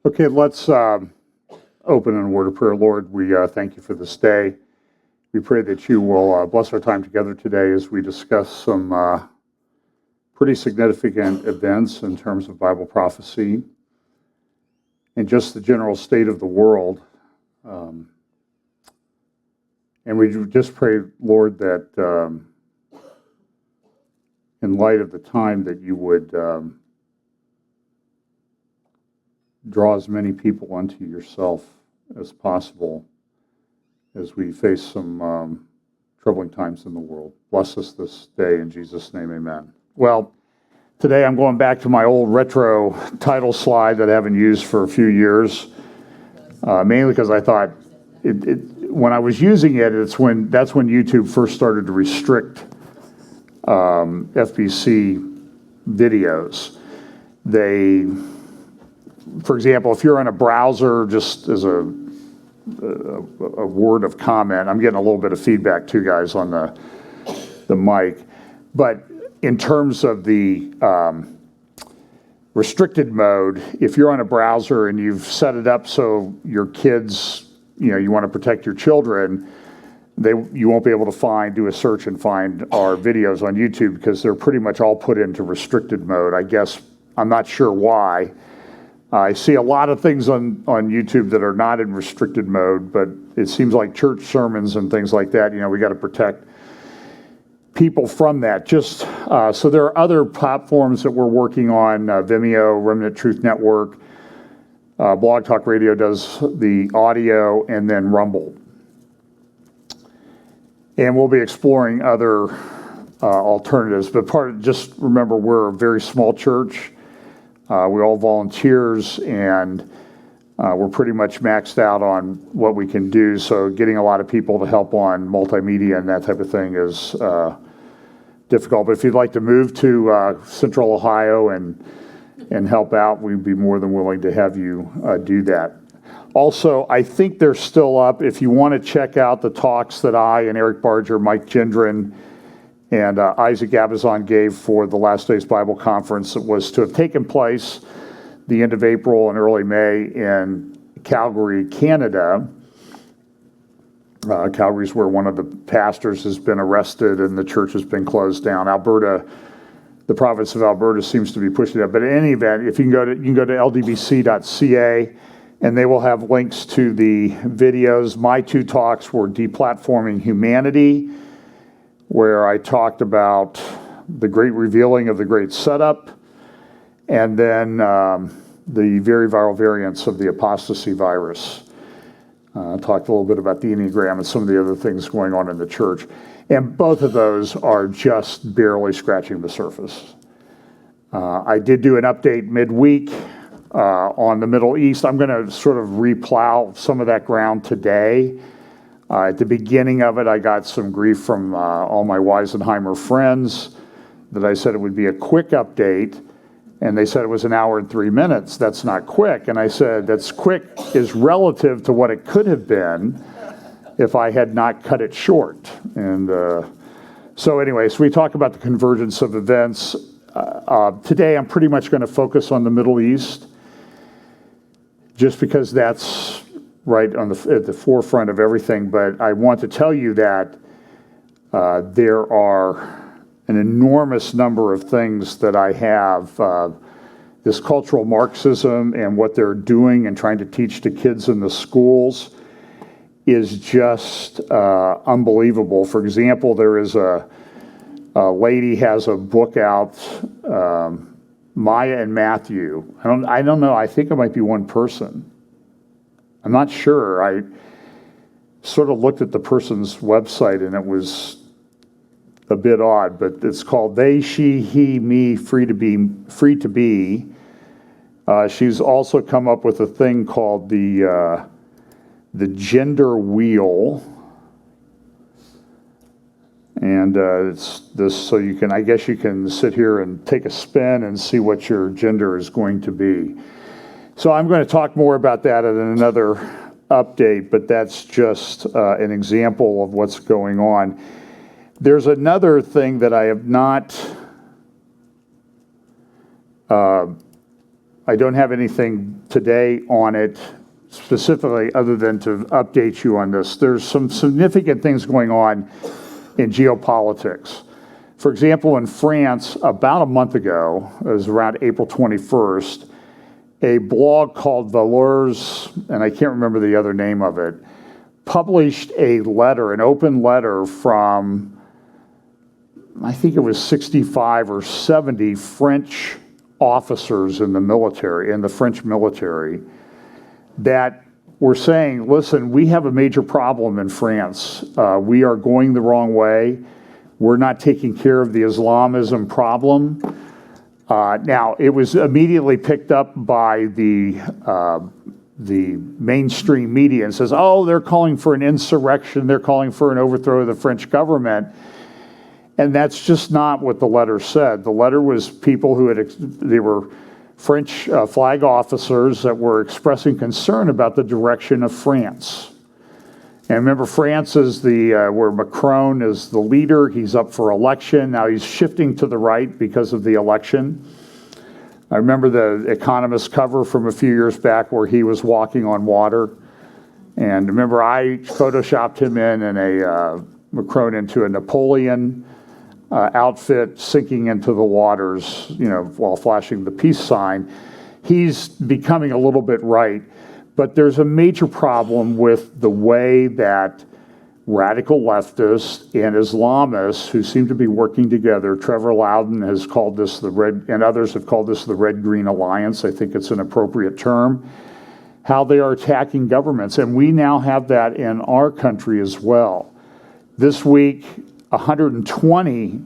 Okay, let's open in a word of prayer. Lord, we thank you for this day. We pray that you will bless our time together today as we discuss some pretty significant events in terms of Bible prophecy and just the general state of the world. And we just pray, Lord, that in light of the time that you would draw as many people unto yourself as possible as we face some troubling times in the world. Bless us this day in Jesus' name, amen. Well, today I'm going back to my old retro title slide that I haven't used for a few years, mainly because I thought when I was using it, that's when YouTube first started to restrict FBC videos. For example, if you're on a browser, just as a word of comment, I'm getting a little bit of feedback too, guys, on the mic. But in terms of the restricted mode, if you're on a browser and you've set it up so your kids, you want to protect your children, you won't be able to do a search and find our videos on YouTube because they're pretty much all put into restricted mode. I guess I'm not sure why. I see a lot of things on YouTube that are not in restricted mode, but it seems like church sermons and things like that, we got to protect people from that. So there are other platforms that we're working on, Vimeo, Remnant Truth Network, Blog Talk Radio does the audio, and then Rumble. And we'll be exploring other alternatives. But just remember, we're a very small church. We're all volunteers, and we're pretty much maxed out on what we can do. So getting a lot of people to help on multimedia and that type of thing is difficult. But if you'd like to move to Central Ohio and help out, we'd be more than willing to have you do that. Also, I think they're still up. If you want to check out the talks that I and Eric Barger, Mike Gendron, and Isaac Gabazon gave for the Last Days Bible Conference, that was to have taken place the end of April and early May in Calgary, Canada. Calgary's where one of the pastors has been arrested and the church has been closed down. Alberta, the province of Alberta, seems to be pushing that. But in any event, if you can go to ldbc.ca, and they will have links to the videos. My two talks were Deplatforming Humanity, where I talked about the great revealing of the great setup, and then the very viral variants of the apostasy virus. I talked a little bit about the Enneagram and some of the other things going on in the church. And both of those are just barely scratching the surface. I did do an update midweek on the Middle East. I'm going to sort of replow some of that ground today. At the beginning of it, I got some grief from all my Weisenheimer friends that I said it would be a quick update, and they said it was an hour and 3 minutes. That's not quick. And I said, that's quick is relative to what it could have been if I had not cut it short. And so we talk about the convergence of events. Today, I'm pretty much going to focus on the Middle East, just because that's right at the forefront of everything. But I want to tell you that there are an enormous number of things that I have. This cultural Marxism and what they're doing and trying to teach to kids in the schools is just unbelievable. For example, there is a lady has a book out, Maya and Matthew. I don't know. I think it might be one person. I'm not sure. I sort of looked at the person's website and it was a bit odd, but it's called They, She, He, Me, Free to Be. She's also come up with a thing called the Gender Wheel. And it's this, so you can sit here and take a spin and see what your gender is going to be. So I'm going to talk more about that in another update, but that's just an example of what's going on. There's another thing that I have not I don't have anything today on it specifically other than to update you on this. There's some significant things going on in geopolitics. For example, in France, about a month ago, it was around April 21st, a blog called Valeurs, and I can't remember the other name of it, published a letter, an open letter from, I think it was 65 or 70 French officers in the military, in the French military, that were saying, listen, we have a major problem in France. We are going the wrong way. We're not taking care of the Islamism problem. Now, it was immediately picked up by the mainstream media and says, oh, they're calling for an insurrection. They're calling for an overthrow of the French government. And that's just not what the letter said. The letter was people who they were French flag officers that were expressing concern about the direction of France. And remember, France is where Macron is the leader. He's up for election. Now he's shifting to the right because of the election. I remember the Economist cover from a few years back where he was walking on water. And remember, I photoshopped him in Macron into a Napoleon outfit, sinking into the waters, while flashing the peace sign. He's becoming a little bit right, but there's a major problem with the way that radical leftists and Islamists who seem to be working together. Trevor Loudon has called this and others have called this the Red-Green Alliance. I think it's an appropriate term. How they are attacking governments, and we now have that in our country as well. This week, 120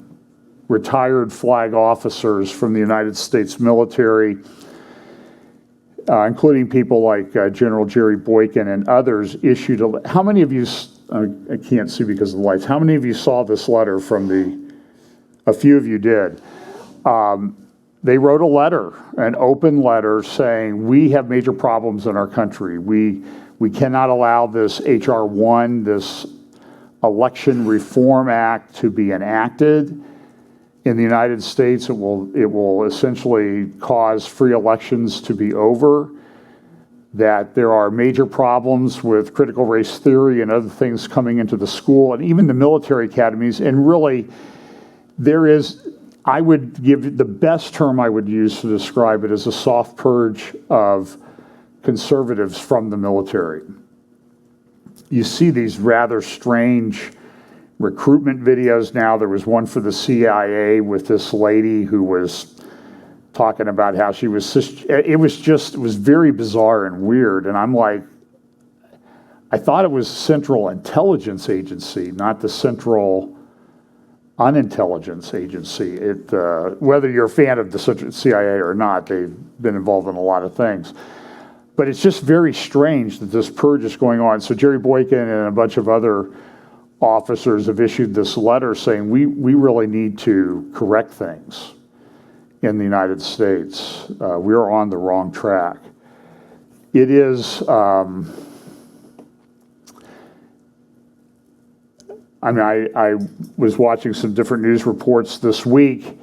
retired flag officers from the United States military, including people like General Jerry Boykin and others, issued how many of you, I can't see because of the lights, how many of you saw this letter from a few of you did. They wrote a letter, an open letter saying, we have major problems in our country. We cannot allow this H.R. 1, this Election Reform Act, to be enacted in the United States. It will essentially cause free elections to be over, that there are major problems with critical race theory and other things coming into the school and even the military academies. And really, I would give the best term I would use to describe it as a soft purge of conservatives from the military. You see these rather strange recruitment videos now. There was one for the CIA with this lady who was talking about how she was, it was very bizarre and weird. And I'm like, I thought it was Central Intelligence Agency, not the Central Unintelligence Agency. Whether you're a fan of the CIA or not, they've been involved in a lot of things. But it's just very strange that this purge is going on. So Jerry Boykin and a bunch of other officers have issued this letter saying we really need to correct things in the United States. We're on the wrong track. It is, I was watching some different news reports this week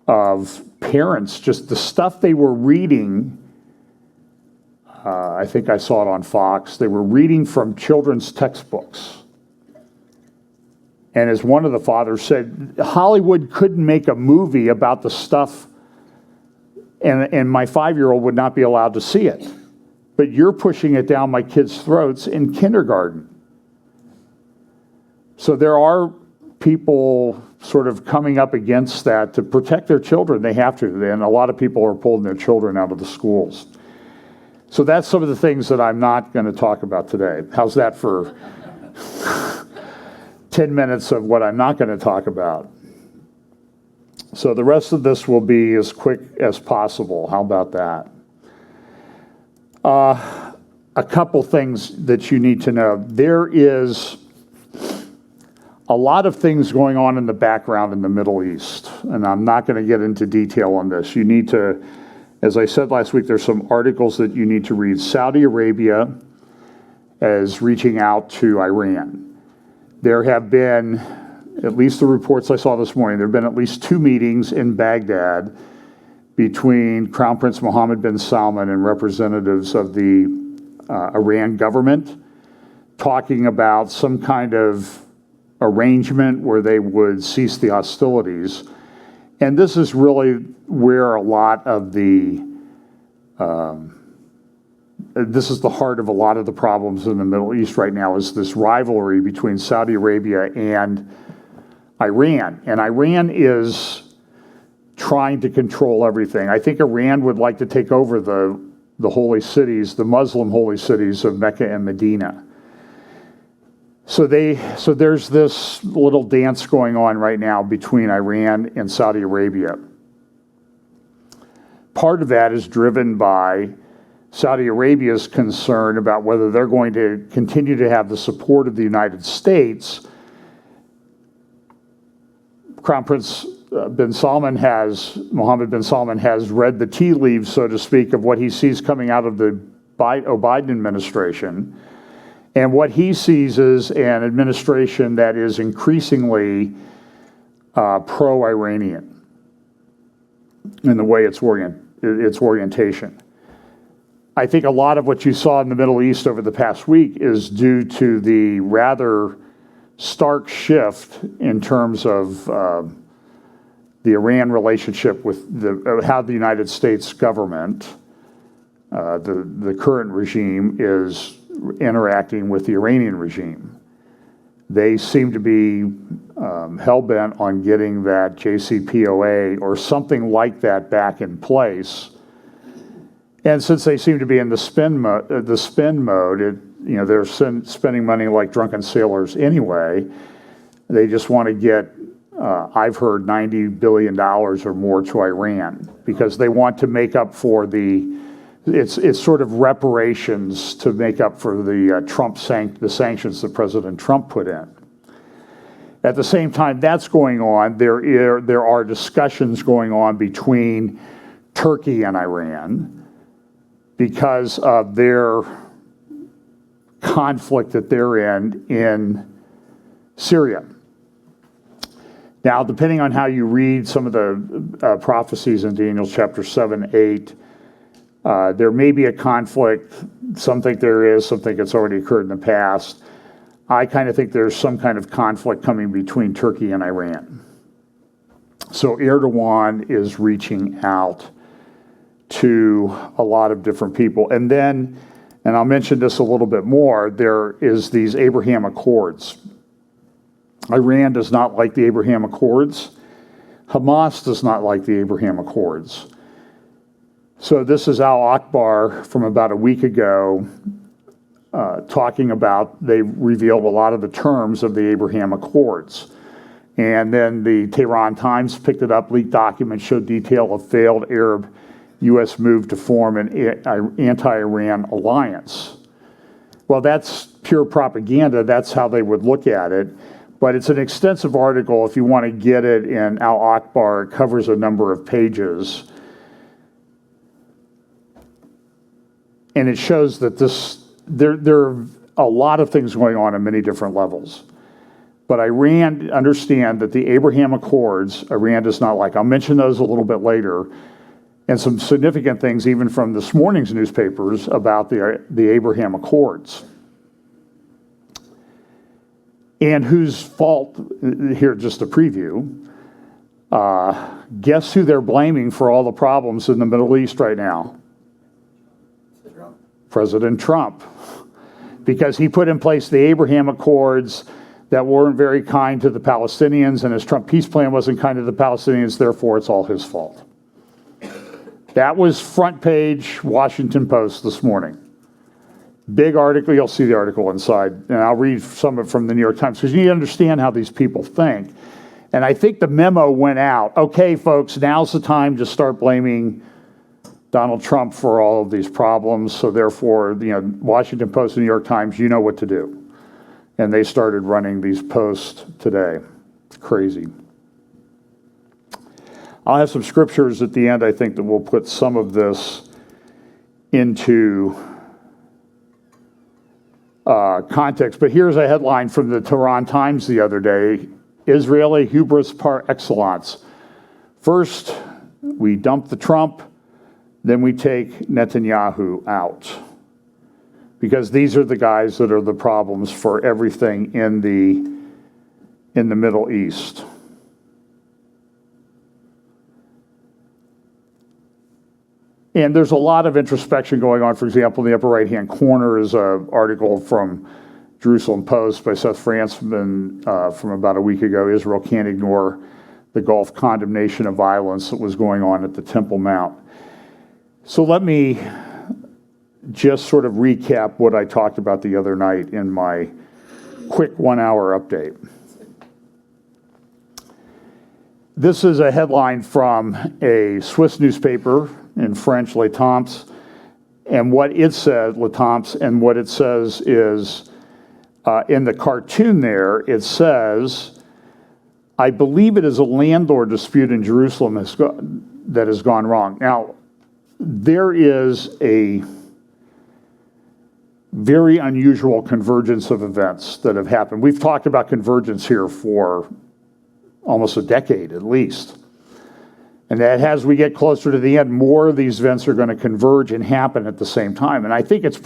of parents, just the stuff they were reading. I think I saw it on Fox. They were reading from children's textbooks. And as one of the fathers said, Hollywood couldn't make a movie about the stuff, and my 5-year-old would not be allowed to see it. But you're pushing it down my kids' throats in kindergarten. So there are people sort of coming up against that to protect their children. They have to, and a lot of people are pulling their children out of the schools. So that's some of the things that I'm not going to talk about today. How's that for 10 minutes of what I'm not going to talk about? So the rest of this will be as quick as possible. How about that? A couple things that you need to know. There is a lot of things going on in the background in the Middle East, and I'm not going to get into detail on this. You need to, as I said last week, there's some articles that you need to read. Saudi Arabia is reaching out to Iran. There have been, at least the reports I saw this morning, there have been at least 2 meetings in Baghdad between Crown Prince Mohammed bin Salman and representatives of the Iran government, talking about some kind of arrangement where they would cease the hostilities. And this is really where a lot of this is the heart of a lot of the problems in the Middle East right now, is this rivalry between Saudi Arabia and Iran. And Iran is trying to control everything. I think Iran would like to take over the holy cities, the Muslim holy cities of Mecca and Medina. So there's this little dance going on right now between Iran and Saudi Arabia. Part of that is driven by Saudi Arabia's concern about whether they're going to continue to have the support of the United States. Crown Prince Mohammed bin Salman has read the tea leaves, so to speak, of what he sees coming out of the Biden administration. And what he sees is an administration that is increasingly pro-Iranian in the way its orientation. I think a lot of what you saw in the Middle East over the past week is due to the rather stark shift in terms of the Iran relationship with how the United States government, the current regime, is interacting with the Iranian regime. They seem to be hell-bent on getting that JCPOA or something like that back in place. And since they seem to be in the spend mode, they're spending money like drunken sailors anyway. They just want to get, I've heard, $90 billion or more to Iran, because they want to make up for it's sort of reparations to make up for the sanctions that President Trump put in. At the same time that's going on, there are discussions going on between Turkey and Iran because of their conflict that they're in Syria. Now, depending on how you read some of the prophecies in Daniel chapter 7, 8, there may be a conflict. Some think there is, some think it's already occurred in the past. I kind of think there's some kind of conflict coming between Turkey and Iran. So Erdogan is reaching out to a lot of different people. And then, and I'll mention this a little bit more, there is these Abraham Accords. Iran does not like the Abraham Accords. Hamas does not like the Abraham Accords. So this is Al Akbar from about a week ago talking about, they revealed a lot of the terms of the Abraham Accords. And then the Tehran Times picked it up. Leaked documents showed detail of failed Arab U.S. move to form an anti-Iran alliance. Well, that's pure propaganda. That's how they would look at it. But it's an extensive article. If you want to get it in Al Akbar, it covers a number of pages. And it shows that there are a lot of things going on many different levels. But Iran, understand that the Abraham Accords, Iran does not like. I'll mention those a little bit later. And some significant things even from this morning's newspapers about the Abraham Accords. And whose fault, here just a preview, guess who they're blaming for all the problems in the Middle East right now? President Trump. Because he put in place the Abraham Accords that weren't very kind to the Palestinians, and his Trump peace plan wasn't kind to the Palestinians, therefore it's all his fault. That was front page Washington Post this morning. Big article, you'll see the article inside, and I'll read some of it from the New York Times, because you need to understand how these people think. And I think the memo went out, okay, folks, now's the time to start blaming Donald Trump for all of these problems, so therefore, Washington Post and New York Times, you know what to do. And they started running these posts today. It's crazy. I'll have some scriptures at the end, I think, that will put some of this into context. But here's a headline from the Tehran Times the other day: Israeli hubris par excellence. First We dump the Trump, then we take Netanyahu out. Because these are the guys that are the problems for everything in the Middle East. And there's a lot of introspection going on. For example, in the upper right-hand corner is an article from Jerusalem Post by Seth Fransman from about a week ago. Israel can't ignore the Gulf condemnation of violence that was going on at the Temple Mount. So let me just sort of recap what I talked about the other night in my quick 1-hour update. This is a headline from a Swiss newspaper in French, Le Temps, and what it said, Le Temps, and what it says is, in the cartoon there, it says, I believe it is a landlord dispute in Jerusalem that has gone wrong. Now, there is a very unusual convergence of events that have happened. We've talked about convergence here for almost a decade at least. And that as we get closer to the end, more of these events are going to converge and happen at the same time. And I think it's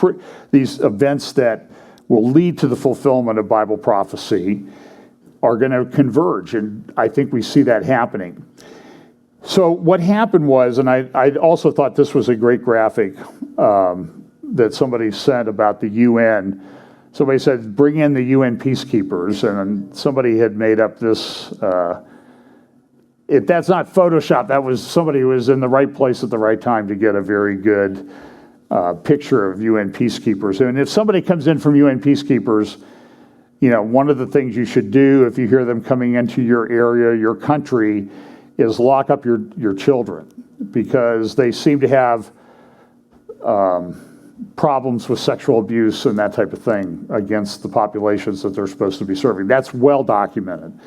these events that will lead to the fulfillment of Bible prophecy are going to converge. And I think we see that happening. So what happened was, and I also thought this was a great graphic that somebody sent about the UN. Somebody said, bring in the UN peacekeepers. And somebody had made up this, if that's not Photoshop, that was somebody who was in the right place at the right time to get a very good picture of UN peacekeepers. And if somebody comes in from UN peacekeepers, you know, one of the things you should do if you hear them coming into your area, your country, is lock up your children, because they seem to have problems with sexual abuse and that type of thing against the populations that they're supposed to be serving. That's well documented.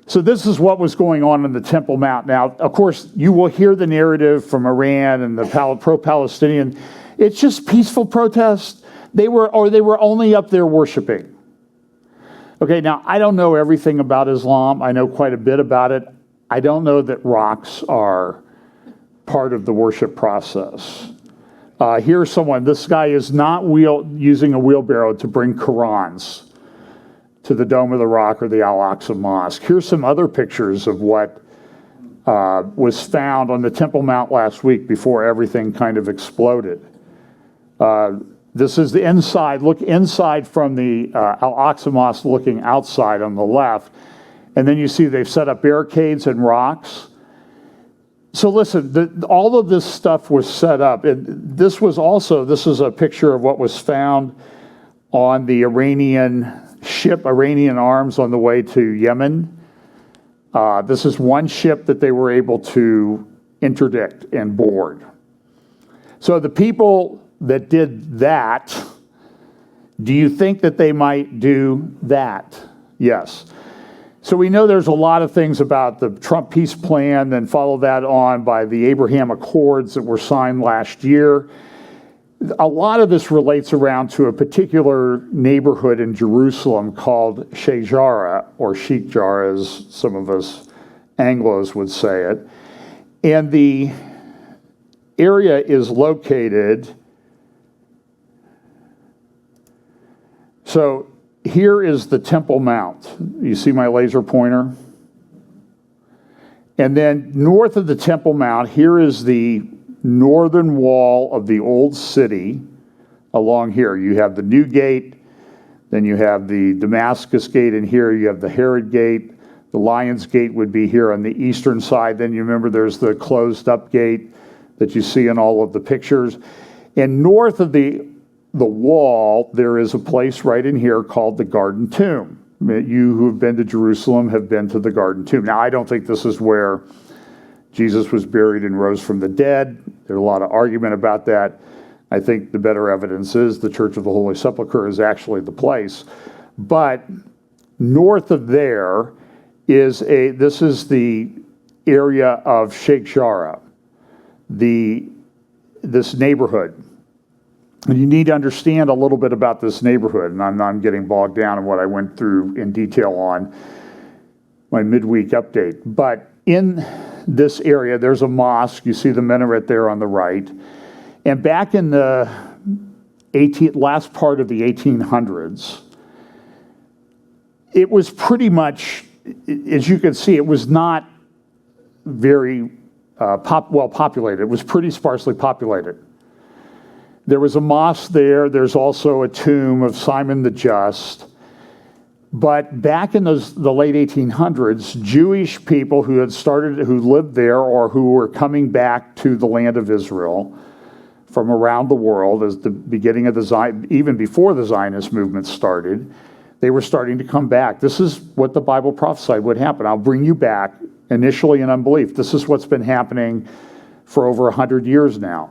So this is what was going on in the Temple Mount. Now, of course, you will hear the narrative from Iran and the pro-Palestinian. It's just peaceful protest. They were only up there worshiping. Okay, now, I don't know everything about Islam. I know quite a bit about it. I don't know that rocks are part of the worship process. Here's someone, this guy is not using a wheelbarrow to bring Qurans to the Dome of the Rock or the Al-Aqsa Mosque. Here's some other pictures of what was found on the Temple Mount last week before everything kind of exploded. This is the inside. Look inside from the Al-Aqsa Mosque, looking outside on the left. And then you see they've set up barricades and rocks. So listen, all of this stuff was set up. And this is a picture of what was found on the Iranian ship, Iranian arms on the way to Yemen. This is one ship that they were able to interdict and board. So the people that did that, do you think that they might do that? Yes. So we know there's a lot of things about the Trump peace plan, then follow that on by the Abraham Accords that were signed last year. A lot of this relates around to a particular neighborhood in Jerusalem called Sheikh Jarrah, or Sheikh Jarrah, as some of us Anglos would say it. And the area is located, so here is the Temple Mount. You see my laser pointer? And then north of the Temple Mount, here is the northern wall of the old city along here. You have the New Gate, then you have the Damascus Gate, and here you have the Herod Gate. The Lion's Gate would be here on the eastern side. Then you remember there's the closed up gate that you see in all of the pictures. And north of the wall, there is a place right in here called the Garden Tomb. You who have been to Jerusalem have been to the Garden Tomb. Now, I don't think this is where Jesus was buried and rose from the dead. There's a lot of argument about that. I think the better evidence is the Church of the Holy Sepulchre is actually the place. But north of there this is the area of Sheikh Jarrah, this neighborhood. And you need to understand a little bit about this neighborhood, and I'm getting bogged down in what I went through in detail on my midweek update. But in this area. There's a mosque. You see the minaret there on the right. And back in the last part of the 1800s, it was pretty much, as you can see, it was not very well populated. It was pretty sparsely populated. There was a mosque there. There's also a tomb of Simon the Just. But back in the late 1800s, Jewish people who lived there or who were coming back to the land of Israel from around the world as the beginning of even before the Zionist movement started, they were starting to come back. This is what the Bible prophesied would happen. I'll bring you back, initially in unbelief. This is what's been happening for over 100 years now.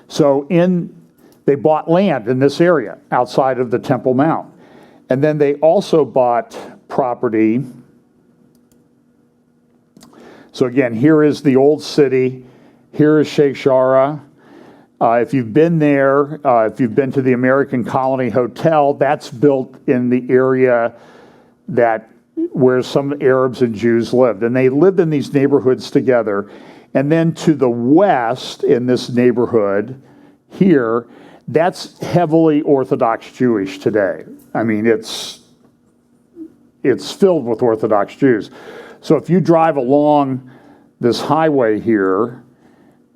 So they bought land in this area outside of the Temple Mount. And then they also bought property. So again, here is the old city. Here is Sheikh Jarrah. If you've been there, if you've been to the American Colony Hotel, that's built in the area where some Arabs and Jews lived. And they lived in these neighborhoods together. And then to the west in this neighborhood here, that's heavily Orthodox Jewish today. I mean, it's filled with Orthodox Jews. So if you drive along this highway here,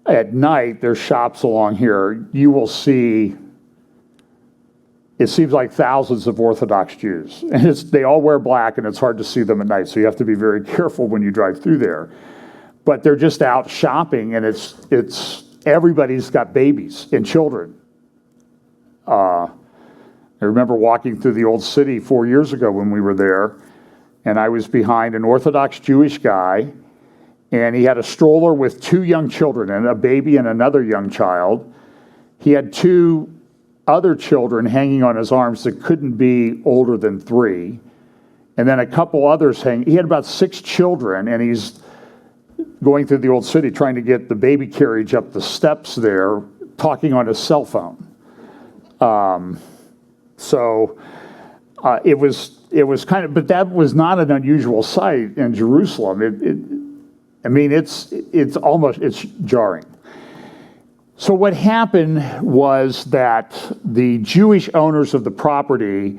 at night, there's shops along here, you will see, it seems like thousands of Orthodox Jews. And they all wear black, and it's hard to see them at night, so you have to be very careful when you drive through there. But they're just out shopping, and everybody's got babies and children. I remember walking through the old city 4 years ago when we were there, and I was behind an Orthodox Jewish guy, and he had a stroller with 2 young children, and a baby and another young child. He had 2 other children hanging on his arms that couldn't be older than 3, and then a couple others hanging. He had about 6 children, and he's going through the old city trying to get the baby carriage up the steps there, talking on his cell phone. It was kind of, but that was not an unusual sight in Jerusalem. It's jarring. So what happened was that the Jewish owners of the property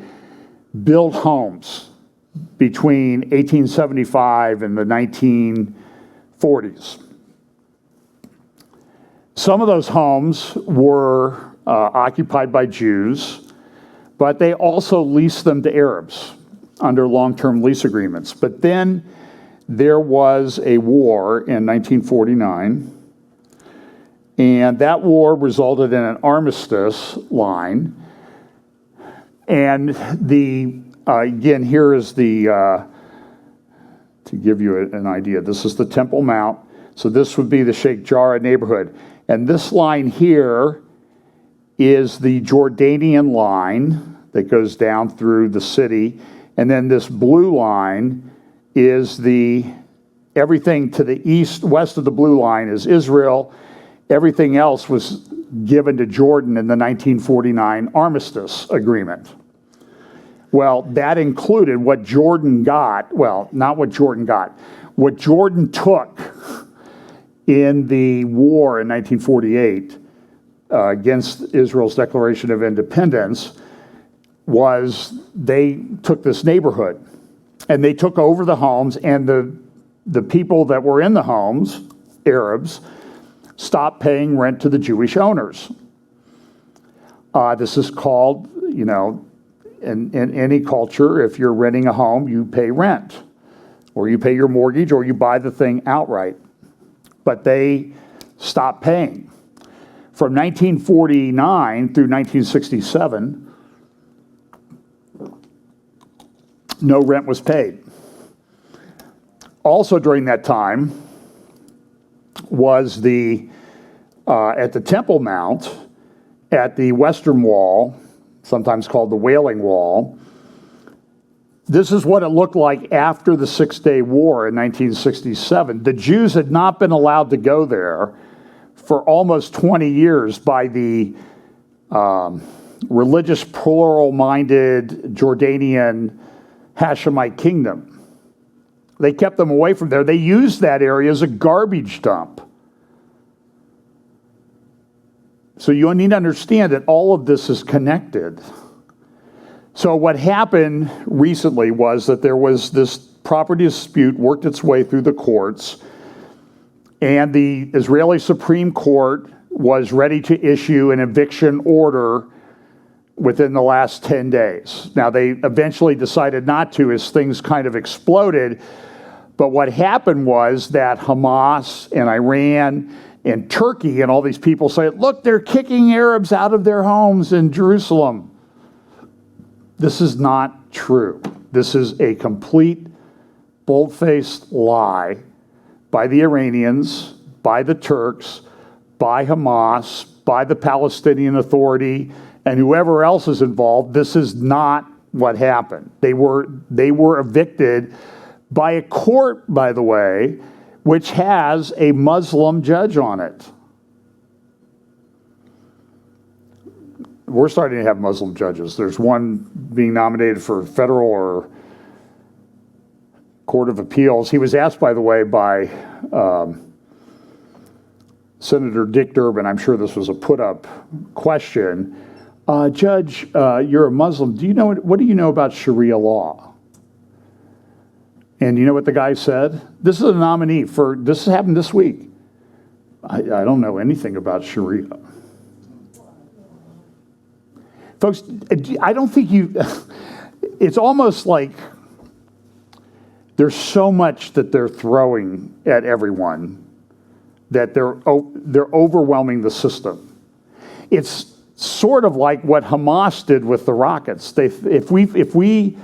built homes between 1875 and the 1940s. Some of those homes were occupied by Jews, but they also leased them to Arabs under long-term lease agreements. But then there was a war in 1949, and that war resulted in an armistice line. And again, here is to give you an idea, this is the Temple Mount. So this would be the Sheikh Jarrah neighborhood. And this line here is the Jordanian line that goes down through the city. And then this blue line is everything to the west of the blue line is Israel. Everything else was given to Jordan in the 1949 armistice agreement. Well, that included what Jordan got. Well, not what Jordan got. What Jordan took in the war in 1948 against Israel's declaration of independence was they took this neighborhood and they took over the homes, and the people that were in the homes, Arabs, stopped paying rent to the Jewish owners. This is called, in any culture, if you're renting a home, you pay rent, or you pay your mortgage, or you buy the thing outright. But they stopped paying. From 1949 through 1967, no rent was paid. Also during that time was at the Temple Mount, at the Western Wall, sometimes called the Wailing Wall. This is what it looked like after the Six-Day War in 1967. The Jews had not been allowed to go there for almost 20 years by the religious, plural-minded Jordanian Hashemite kingdom. They kept them away from there. They used that area as a garbage dump. So you need to understand that all of this is connected. So what happened recently was that there was this property dispute worked its way through the courts, and the Israeli Supreme Court was ready to issue an eviction order within the last 10 days. Now, they eventually decided not to as things kind of exploded, but what happened was that Hamas and Iran and Turkey and all these people say, look, they're kicking Arabs out of their homes in Jerusalem. This is not true. This is a complete, bold-faced lie by the Iranians, by the Turks, by Hamas, by the Palestinian Authority, and whoever else is involved. This is not what happened. They were evicted by a court, by the way, which has a Muslim judge on it. We're starting to have Muslim judges. There's one being nominated for federal or Court of Appeals. He was asked, by the way, by Senator Dick Durbin. I'm sure this was a put-up question. Judge, you're a Muslim. What do you know about Sharia law? And you know what the guy said? This is a nominee this happened this week. I don't know anything about Sharia. Folks, I don't think it's almost like there's so much that they're throwing at everyone that they're overwhelming the system. It's sort of like what Hamas did with the rockets. If we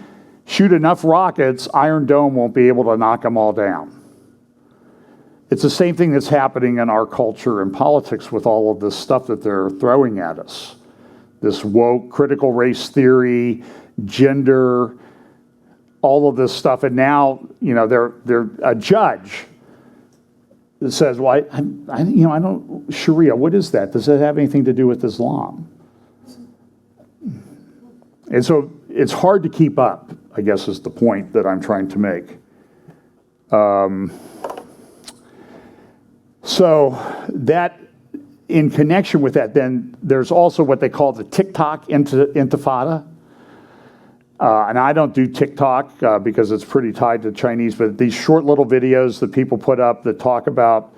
shoot enough rockets, Iron Dome won't be able to knock them all down. It's the same thing that's happening in our culture and politics with all of this stuff that they're throwing at us. This woke, critical race theory, gender, all of this stuff. And now, they're a judge that says, well, I don't, Sharia, what is that? Does that have anything to do with Islam? And so it's hard to keep up, I guess is the point that I'm trying to make. So that, in connection with that, then there's also what they call the TikTok intifada. And I don't do TikTok because it's pretty tied to Chinese, but these short little videos that people put up that talk about,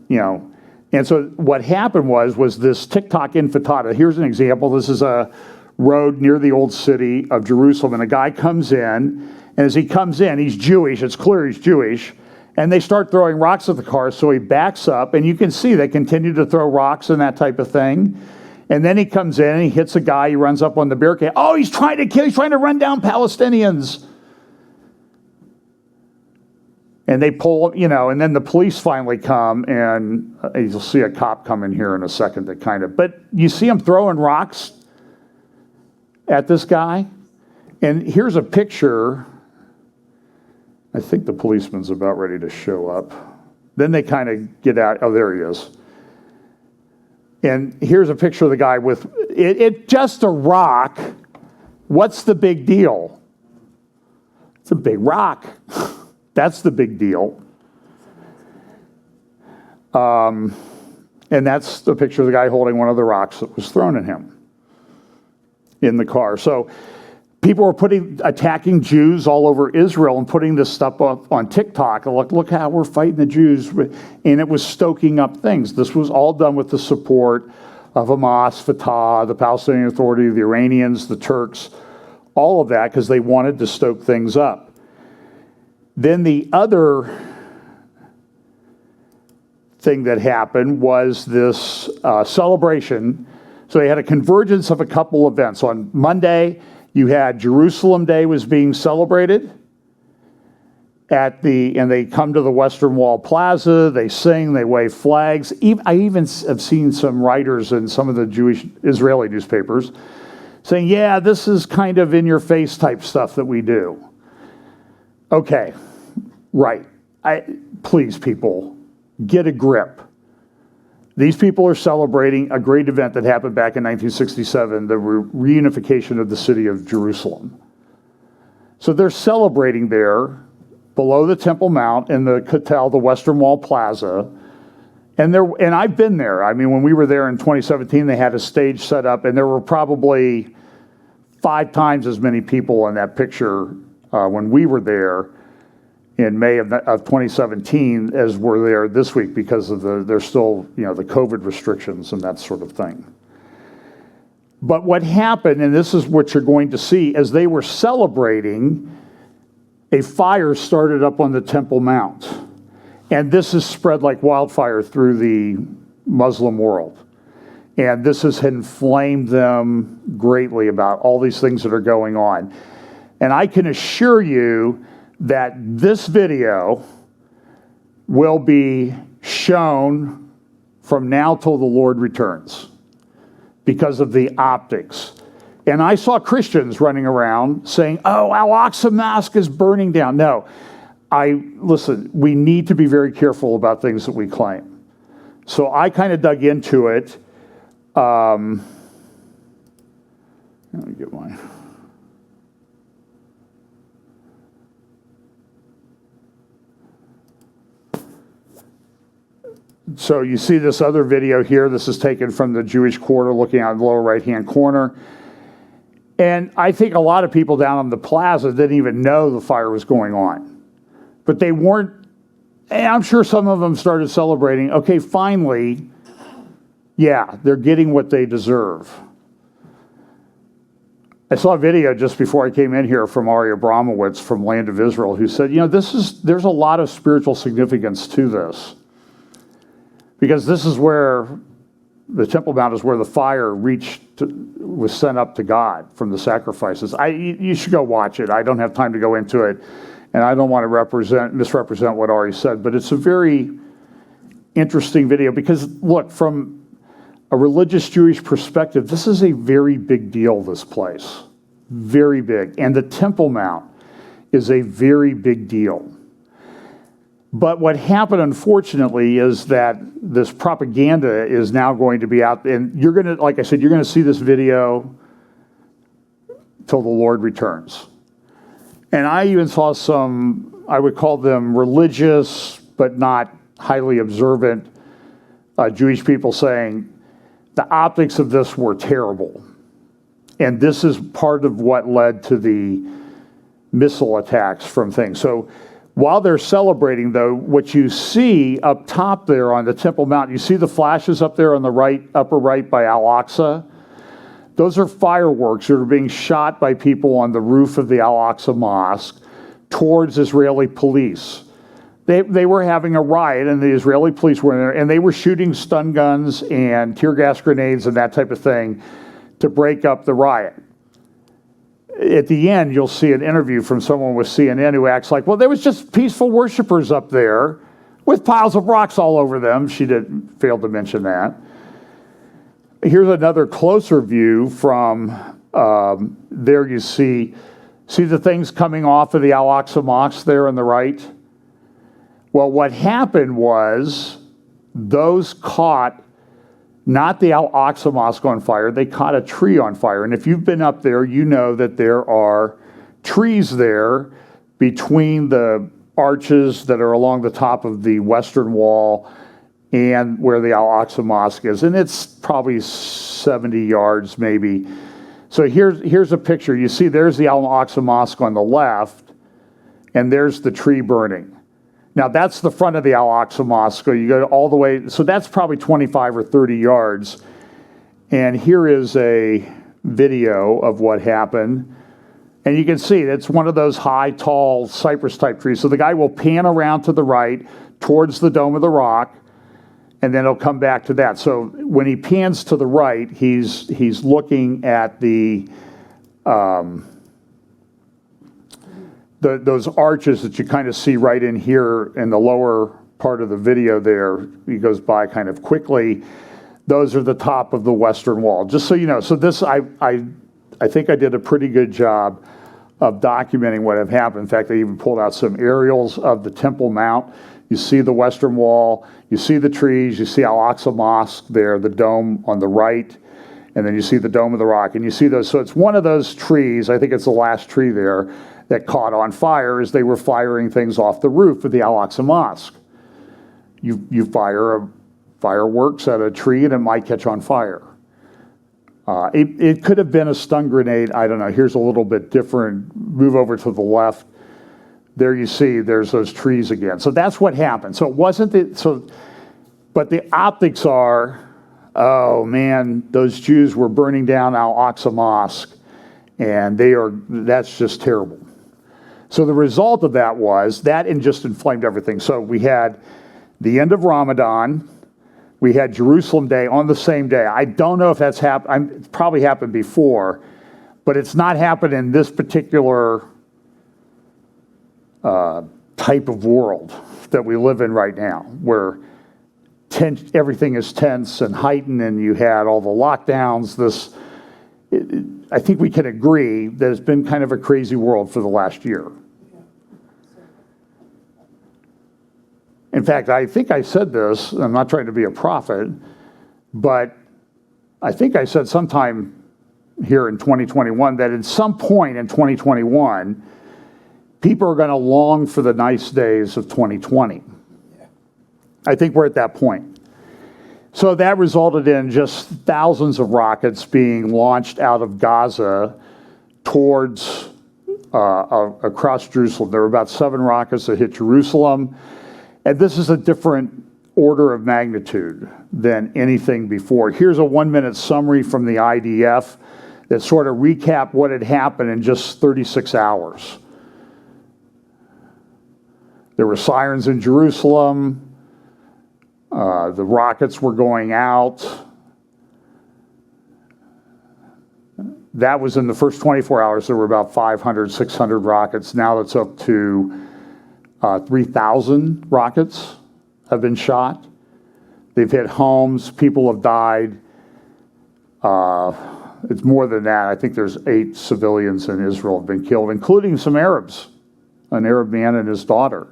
and so what happened was this TikTok intifada. Here's an example. This is a road near the old city of Jerusalem, and a guy comes in, and as he comes in, he's Jewish. It's clear he's Jewish. And they start throwing rocks at the car, so he backs up, and you can see they continue to throw rocks and that type of thing. And then he comes in, and he hits a guy, he runs up on the barricade. Oh, he's trying to run down Palestinians. And they pull, and then the police finally come, and you'll see a cop come in here in a second but you see him throwing rocks at this guy. And here's a picture. I think the policeman's about ready to show up. Then they kind of get out. Oh, there he is. And here's a picture of the guy with it just a rock. What's the big deal? It's a big rock. That's the big deal. And that's the picture of the guy holding one of the rocks that was thrown at him in the car. So people were attacking Jews all over Israel and putting this stuff up on TikTok. Look how we're fighting the Jews. And it was stoking up things. This was all done with the support of Hamas, Fatah, the Palestinian Authority, the Iranians, the Turks, all of that, because they wanted to stoke things up. Then the other thing that happened was this celebration. So they had a convergence of a couple events. On Monday, you had Jerusalem Day was being celebrated and they come to the Western Wall Plaza, they sing, they wave flags. I even have seen some writers in some of the Jewish Israeli newspapers saying, yeah, this is kind of in your face type stuff that we do. Okay, right. Please, people, get a grip. These people are celebrating a great event that happened back in 1967, the reunification of the city of Jerusalem. So they're celebrating there below the Temple Mount in the Kotel, the Western Wall Plaza. And I've been there. I mean, when we were there in 2017, they had a stage set up, and there were probably 5 times as many people in that picture when we were there in May of 2017 as were there this week, because of there's still, the COVID restrictions and that sort of thing. But what happened, and this is what you're going to see, as they were celebrating, a fire started up on the Temple Mount. And this has spread like wildfire through the Muslim world. And this has inflamed them greatly about all these things that are going on. And I can assure you that this video will be shown from now till the Lord returns because of the optics. And I saw Christians running around saying, oh, Al-Aqsa Mosque is burning down. No, listen, we need to be very careful about things that we claim. So I kind of dug into it. Let me get mine. So you see this other video here. This is taken from the Jewish Quarter, looking out in the lower right-hand corner. And I think a lot of people down on the plaza didn't even know the fire was going on. But they weren't, and I'm sure some of them started celebrating, okay, finally, yeah, they're getting what they deserve. I saw a video just before I came in here from Ari Abramowitz from Land of Israel, who said, there's a lot of spiritual significance to this. Because this is where the Temple Mount is where the fire was sent up to God from the sacrifices. You should go watch it. I don't have time to go into it, and I don't want to misrepresent what Ari said, but it's a very interesting video because, look, from a religious Jewish perspective, this is a very big deal, this place. Very big. And the Temple Mount is a very big deal. But what happened, unfortunately, is that this propaganda is now going to be out, and you're going to, like I said, you're going to see this video till the Lord returns. And I even saw some, I would call them religious, but not highly observant Jewish people saying the optics of this were terrible. And this is part of what led to the missile attacks from things. So while they're celebrating, though, what you see up top there on the Temple Mount, you see the flashes up there on the right, upper right by Al-Aqsa? Those are fireworks that are being shot by people on the roof of the Al-Aqsa Mosque towards Israeli police. They were having a riot, and the Israeli police were in there, and they were shooting stun guns and tear gas grenades and that type of thing to break up the riot. At the end, you'll see an interview from someone with CNN who acts like, well, there was just peaceful worshipers up there with piles of rocks all over them. She failed to mention that. Here's another closer view from there. You see the things coming off of the Al-Aqsa Mosque there on the right? Well, what happened was those caught not the Al-Aqsa Mosque on fire, they caught a tree on fire. And if you've been up there, you know that there are trees there between the arches that are along the top of the western wall and where the Al-Aqsa Mosque is. And it's probably 70 yards maybe. So here's a picture. You see there's the Al-Aqsa Mosque on the left, and there's the tree burning. Now, that's the front of the Al-Aqsa Mosque. So you go all the way, so that's probably 25 or 30 yards. And here is a video of what happened. And you can see it's one of those high, tall, cypress-type trees. So the guy will pan around to the right towards the Dome of the Rock, and then he'll come back to that. So when he pans to the right, he's looking at those arches that you kind of see right in here in the lower part of the video there. He goes by kind of quickly. Those are the top of the western wall, just so you know. So this, I think I did a pretty good job of documenting what had happened. In fact, I even pulled out some aerials of the Temple Mount. You see the western wall, you see the trees, you see Al-Aqsa Mosque there, the dome on the right, and then you see the Dome of the Rock, and you see those. So it's one of those trees, I think it's the last tree there, that caught on fire as they were firing things off the roof of the Al-Aqsa Mosque. You fire fireworks at a tree and it might catch on fire. It could have been a stun grenade. I don't know. Here's a little bit different. Move over to the left. There you see there's those trees again. So that's what happened. So it wasn't but the optics are, oh man, those Jews were burning down Al-Aqsa Mosque, and that's just terrible. So the result of that was that and just inflamed everything. So we had the end of Ramadan, we had Jerusalem Day on the same day. I don't know if that's happened. It's probably happened before, but it's not happened in this particular type of world that we live in right now, where everything is tense and heightened, and you had all the lockdowns. I think we can agree that it's been kind of a crazy world for the last year. In fact, I think I said this, I'm not trying to be a prophet, but I think I said sometime here in 2021 that at some point in 2021, people are going to long for the nice days of 2020. I think we're at that point. So that resulted in just thousands of rockets being launched out of Gaza towards across Jerusalem. There were about 7 rockets that hit Jerusalem. And this is a different order of magnitude than anything before. Here's a 1-minute summary from the IDF that sort of recapped what had happened in just 36 hours. There were sirens in Jerusalem. The rockets were going out. That was in the first 24 hours. There were about 500, 600 rockets. Now it's up to 3,000 rockets have been shot. They've hit homes. People have died. It's more than that. I think there's 8 civilians in Israel have been killed, including some Arabs, an Arab man and his daughter.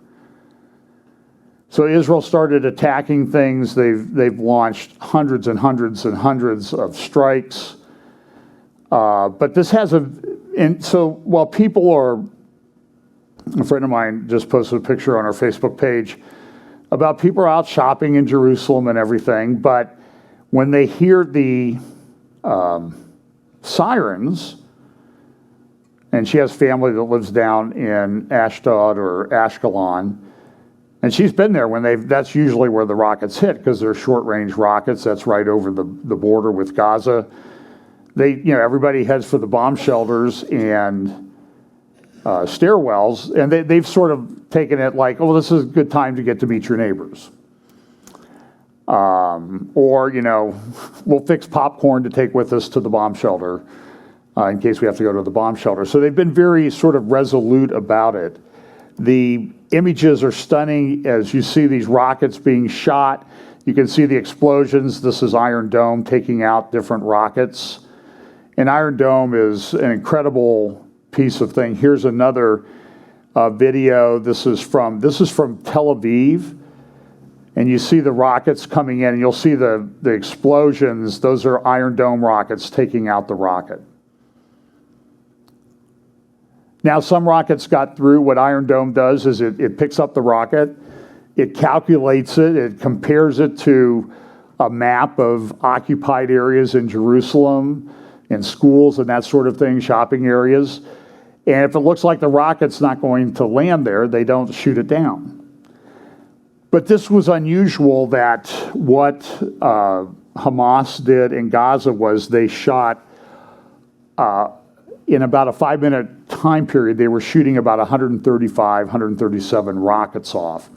So Israel started attacking things. They've launched hundreds and hundreds and hundreds of strikes. But this has so while people are, a friend of mine just posted a picture on our Facebook page about people are out shopping in Jerusalem and everything, but when they hear the sirens, and she has family that lives down in Ashdod or Ashkelon, and she's been there when that's usually where the rockets hit because they're short-range rockets. That's right over the border with Gaza. Everybody heads for the bomb shelters and stairwells, and they've sort of taken it like, oh, this is a good time to get to meet your neighbors. Or, we'll fix popcorn to take with us to the bomb shelter in case we have to go to the bomb shelter. So they've been very sort of resolute about it. The images are stunning as you see these rockets being shot. You can see the explosions. This is Iron Dome taking out different rockets. And Iron Dome is an incredible piece of thing. Here's another video. This is from Tel Aviv, and you see the rockets coming in, and you'll see the explosions. Those are Iron Dome rockets taking out the rocket. Now, some rockets got through. What Iron Dome does is it picks up the rocket, it calculates it, it compares it to a map of occupied areas in Jerusalem, and schools and that sort of thing, shopping areas. And if it looks like the rocket's not going to land there, they don't shoot it down. But this was unusual that what Hamas did in Gaza was they shot, in about a 5-minute time period, they were shooting about 135, 137 rockets off,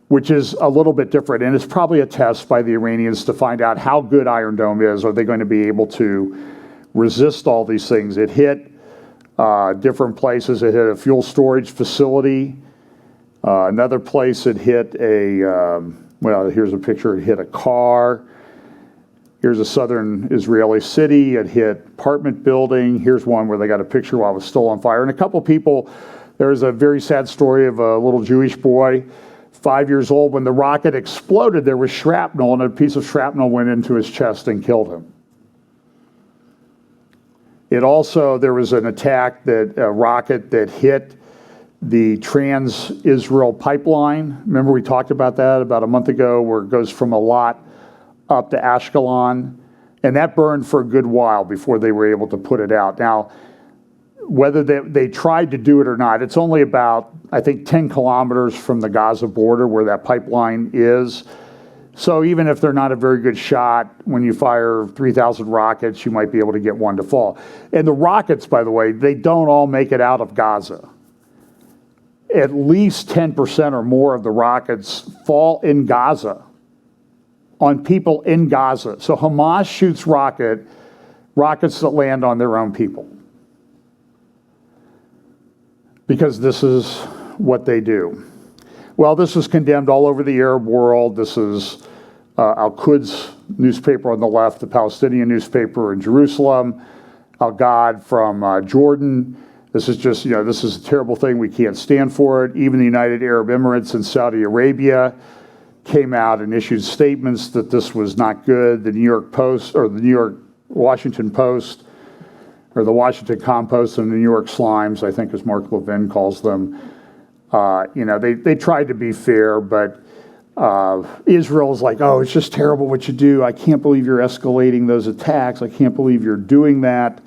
which is a little bit different. And it's probably a test by the Iranians to find out how good Iron Dome is. Are they going to be able to resist all these things? It hit different places. It hit a fuel storage facility. Another place it hit here's a picture. It hit a car. Here's a southern Israeli city. It hit apartment building. Here's one where they got a picture while it was still on fire. And a couple people, there's a very sad story of a little Jewish boy, 5 years old. When the rocket exploded, there was shrapnel, and a piece of shrapnel went into his chest and killed him. There was an attack, a rocket that hit the Trans-Israel pipeline. Remember we talked about that about a month ago, where it goes from Eilat up to Ashkelon, and that burned for a good while before they were able to put it out. Now, whether they tried to do it or not, it's only about, I think, 10 kilometers from the Gaza border where that pipeline is. So even if they're not a very good shot, when you fire 3,000 rockets, you might be able to get one to fall. And the rockets, by the way, they don't all make it out of Gaza. At least 10% or more of the rockets fall in Gaza, on people in Gaza. So Hamas shoots rockets that land on their own people, because this is what they do. Well, this was condemned all over the Arab world. This is Al-Quds newspaper on the left, the Palestinian newspaper in Jerusalem, Al-Gad from Jordan. This is just, this is a terrible thing. We can't stand for it. Even the United Arab Emirates and Saudi Arabia came out and issued statements that this was not good. The New York Post, or the New York Washington Post, or the Washington Compost, and the New York Slimes, I think, as Mark Levin calls them. They tried to be fair, but Israel's like, oh, it's just terrible what you do. I can't believe you're escalating those attacks. I can't believe you're doing that.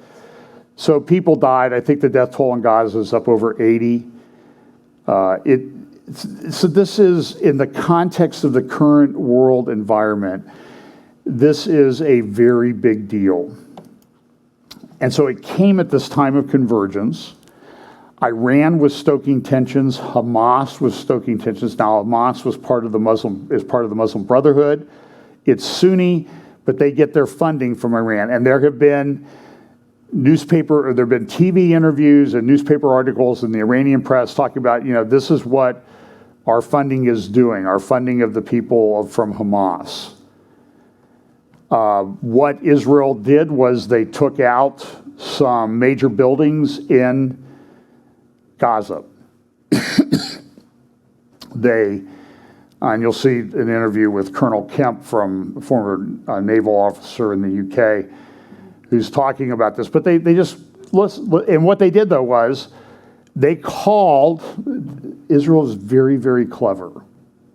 So people died. I think the death toll in Gaza is up over 80. So this is, in the context of the current world environment, this is a very big deal. And so it came at this time of convergence. Iran was stoking tensions. Hamas was stoking tensions. Now, Hamas is part of the Muslim Brotherhood. It's Sunni, but they get their funding from Iran. And there have been TV interviews and newspaper articles in the Iranian press talking about, this is what our funding is doing, our funding of the people from Hamas. What Israel did was they took out some major buildings in Gaza. And you'll see an interview with Colonel Kemp, from a former naval officer in the UK, who's talking about this. But they just, and what they did though was, Israel is very, very clever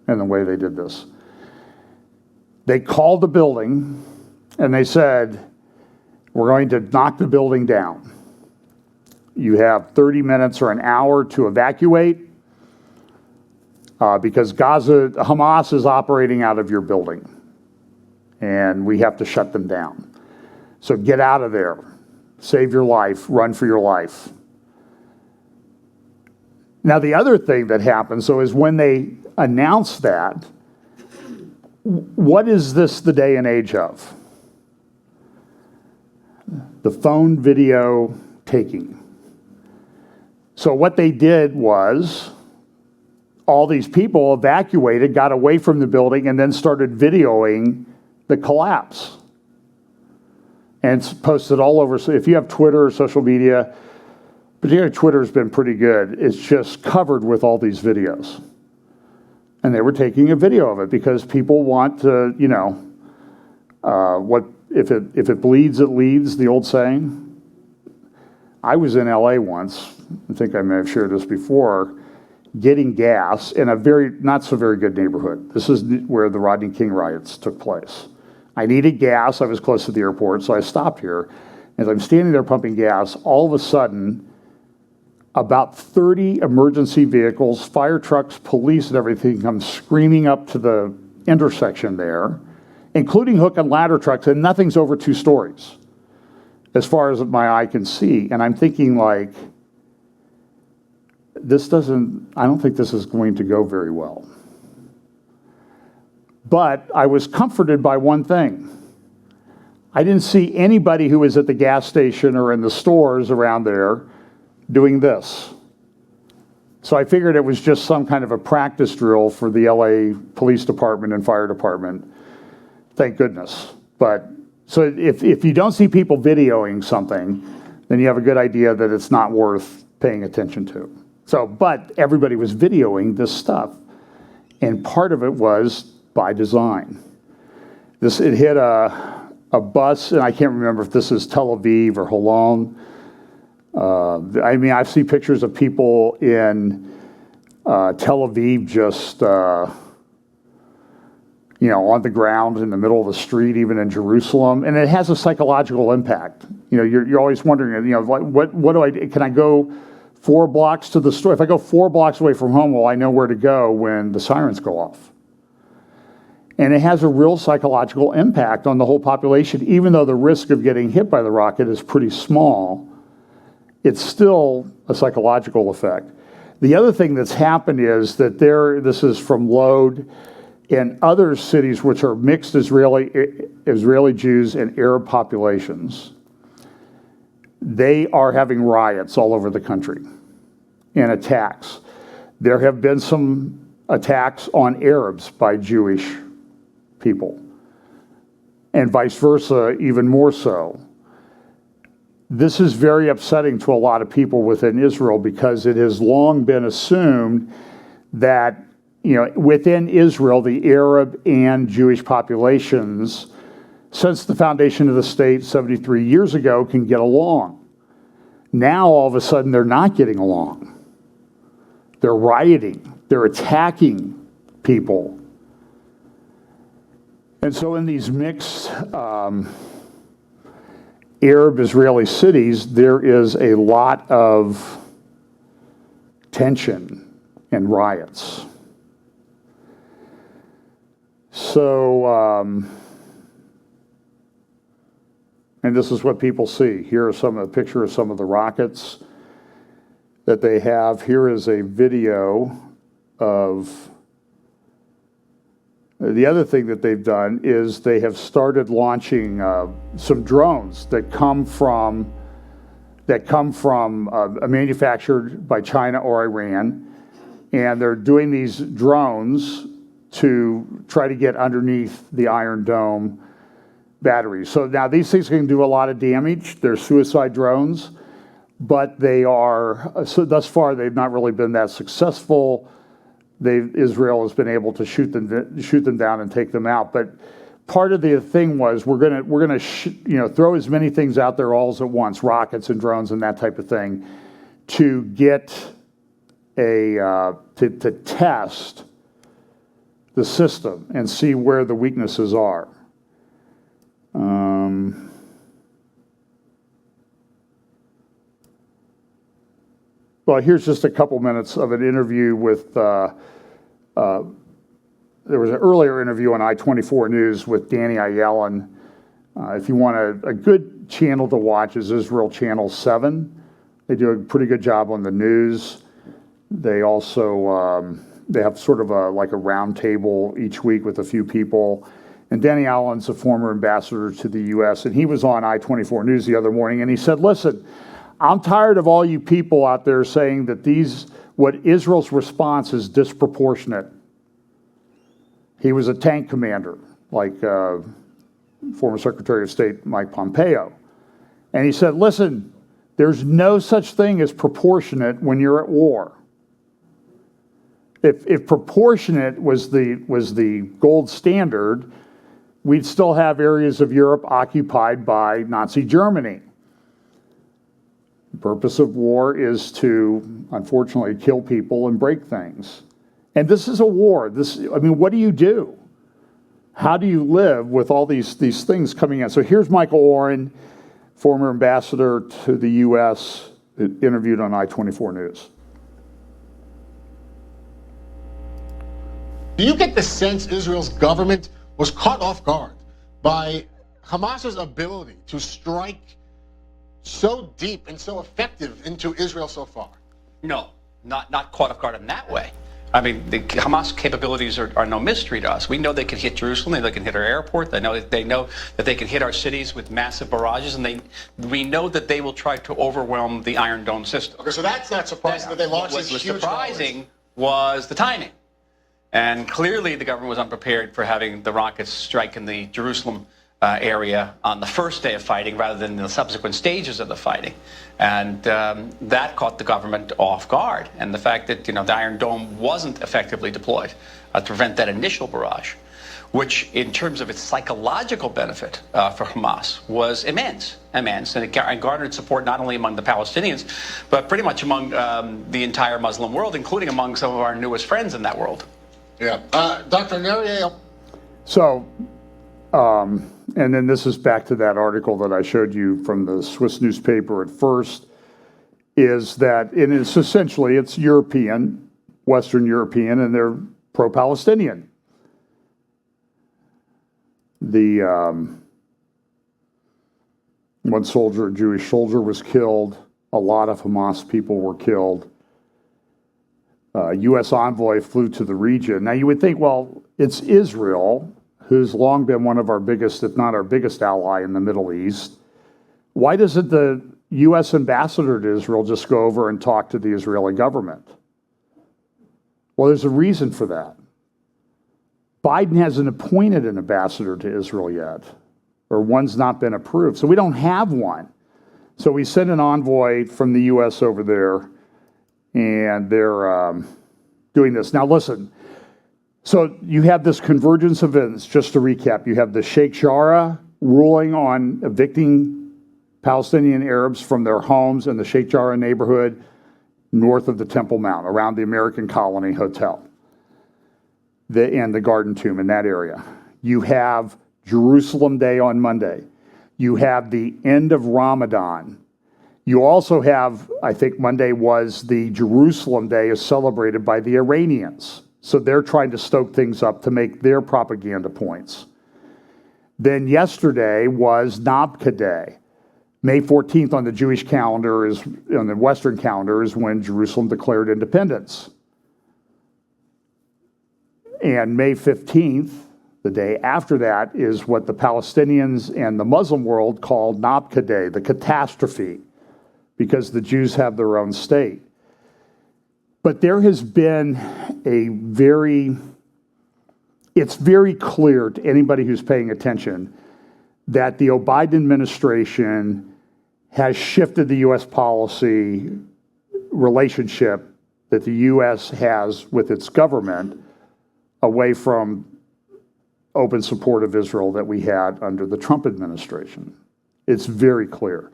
in the way they did this. They called the building and they said, we're going to knock the building down. You have 30 minutes or an hour to evacuate because Hamas is operating out of your building and we have to shut them down. So get out of there, save your life, run for your life. Now, the other thing that happened, is when they announced that, what is this the day and age of? The phone video taking. So what they did was, all these people evacuated, got away from the building, and then started videoing the collapse. And it's posted all over. So if you have Twitter or social media, particularly Twitter's been pretty good. It's just covered with all these videos. And they were taking a video of it because people want to, if it bleeds, it leads, the old saying. I was in LA once, I think I may have shared this before, getting gas in a not so very good neighborhood. This is where the Rodney King riots took place. I needed gas. I was close to the airport, so I stopped here. As I'm standing there pumping gas, all of a sudden, about 30 emergency vehicles, fire trucks, police, and everything come screaming up to the intersection there, including hook and ladder trucks, and nothing's over 2 stories, as far as my eye can see. And I'm thinking, I don't think this is going to go very well. But I was comforted by one thing. I didn't see anybody who was at the gas station or in the stores around there doing this. So I figured it was just some kind of a practice drill for the LA Police Department and Fire Department. Thank goodness. But so if you don't see people videoing something, then you have a good idea that it's not worth paying attention to. But everybody was videoing this stuff. And part of it was by design. It hit a a bus, and I can't remember if this is Tel Aviv or Holon. I mean, I see pictures of people in Tel Aviv just, on the ground in the middle of the street, even in Jerusalem, and it has a psychological impact. You're always wondering, what do I do? Can I go 4 blocks to the store? If I go 4 blocks away from home, will I know where to go when the sirens go off? And it has a real psychological impact on the whole population, even though the risk of getting hit by the rocket is pretty small. It's still a psychological effect. The other thing that's happened is that this is from Lod, in other cities which are mixed Israeli Jews and Arab populations, they are having riots all over the country and attacks. There have been some attacks on Arabs by Jewish people, and vice versa, even more so. This is very upsetting to a lot of people within Israel because it has long been assumed that within Israel, the Arab and Jewish populations, since the foundation of the state 73 years ago, can get along. Now, all of a sudden, they're not getting along. They're rioting. They're attacking people. And so in these mixed Arab-Israeli cities, there is a lot of tension and riots. So, and this is what people see. Here are a picture of some of the rockets that they have. Here is a video of. The other thing that they've done is they have started launching some drones that come from manufactured by China or Iran, and they're doing these drones to try to get underneath the Iron Dome batteries. So now these things can do a lot of damage. They're suicide drones, but so thus far they've not really been that successful. Israel has been able to shoot them down and take them out. But part of the thing was we're gonna throw as many things out there all at once, rockets and drones and that type of thing, to get to test the system and see where the weaknesses are. Well, here's just a couple minutes of an interview with. There was an earlier interview on I-24 News with Danny Ayelin. If you want a good channel to watch, is Israel Channel 7. They do a pretty good job on the news. They also they have sort of like a round table each week with a few people. And Danny Allen's a former ambassador to the U.S., and he was on I-24 News the other morning, and he said, listen, I'm tired of all you people out there saying that what Israel's response is disproportionate. He was a tank commander, like former Secretary of State Mike Pompeo. And he said, listen, there's no such thing as proportionate when you're at war. If proportionate was the gold standard, we'd still have areas of Europe occupied by Nazi Germany. The purpose of war is to, unfortunately, kill people and break things. And this is a war. What do you do? How do you live with all these things coming in? So here's Michael Oren, former ambassador to the U.S., interviewed on I-24 News. Do you get the sense Israel's government was caught off guard by Hamas's ability to strike so deep and so effective into Israel so far? No, not caught off guard in that way. I mean, the Hamas capabilities are no mystery to us. We know they can hit Jerusalem, they can hit our airport, they know that they can hit our cities with massive barrages, and we know that they will try to overwhelm the Iron Dome system. Okay, so that's not surprising that they launched these huge What was surprising was the timing. And clearly the government was unprepared for having the rockets strike in the Jerusalem area on the first day of fighting rather than the subsequent stages of the fighting. And that caught the government off guard. And the fact that the Iron Dome wasn't effectively deployed to prevent that initial barrage which in terms of its psychological benefit for Hamas was immense, and it garnered support not only among the Palestinians, but pretty much among the entire Muslim world, including among some of our newest friends in that world. Yeah. Dr. Neriel. So, and then this is back to that article that I showed you from the Swiss newspaper at first, is that it's essentially, it's European, Western European, and they're pro-Palestinian. One soldier, a Jewish soldier, was killed. A lot of Hamas people were killed. U.S. envoy flew to the region. Now you would think, well, it's Israel, who's long been one of our biggest, if not our biggest ally in the Middle East. Why doesn't the U.S. ambassador to Israel just go over and talk to the Israeli government? Well, there's a reason for that. Biden hasn't appointed an ambassador to Israel yet, or one's not been approved. So we don't have one. So we sent an envoy from the U.S. over there, and they're doing this. Now listen, so you have this convergence of events. Just to recap, you have the Sheikh Jarrah ruling on evicting Palestinian Arabs from their homes in the Sheikh Jarrah neighborhood north of the Temple Mount, around the American Colony Hotel, and the Garden Tomb in that area. You have Jerusalem Day on Monday. You have the end of Ramadan. You also have, I think Monday was the Jerusalem Day is celebrated by the Iranians. So they're trying to stoke things up to make their propaganda points. Then yesterday was Nabka Day. May 14th on the Jewish calendar on the Western calendar is when Jerusalem declared independence. And May 15th, the day after that, is what the Palestinians and the Muslim world called Nabka Day, the catastrophe, because the Jews have their own state. But there has been it's very clear to anybody who's paying attention that the Biden administration has shifted the U.S. policy relationship that the U.S. has with its government away from open support of Israel that we had under the Trump administration. It's very clear.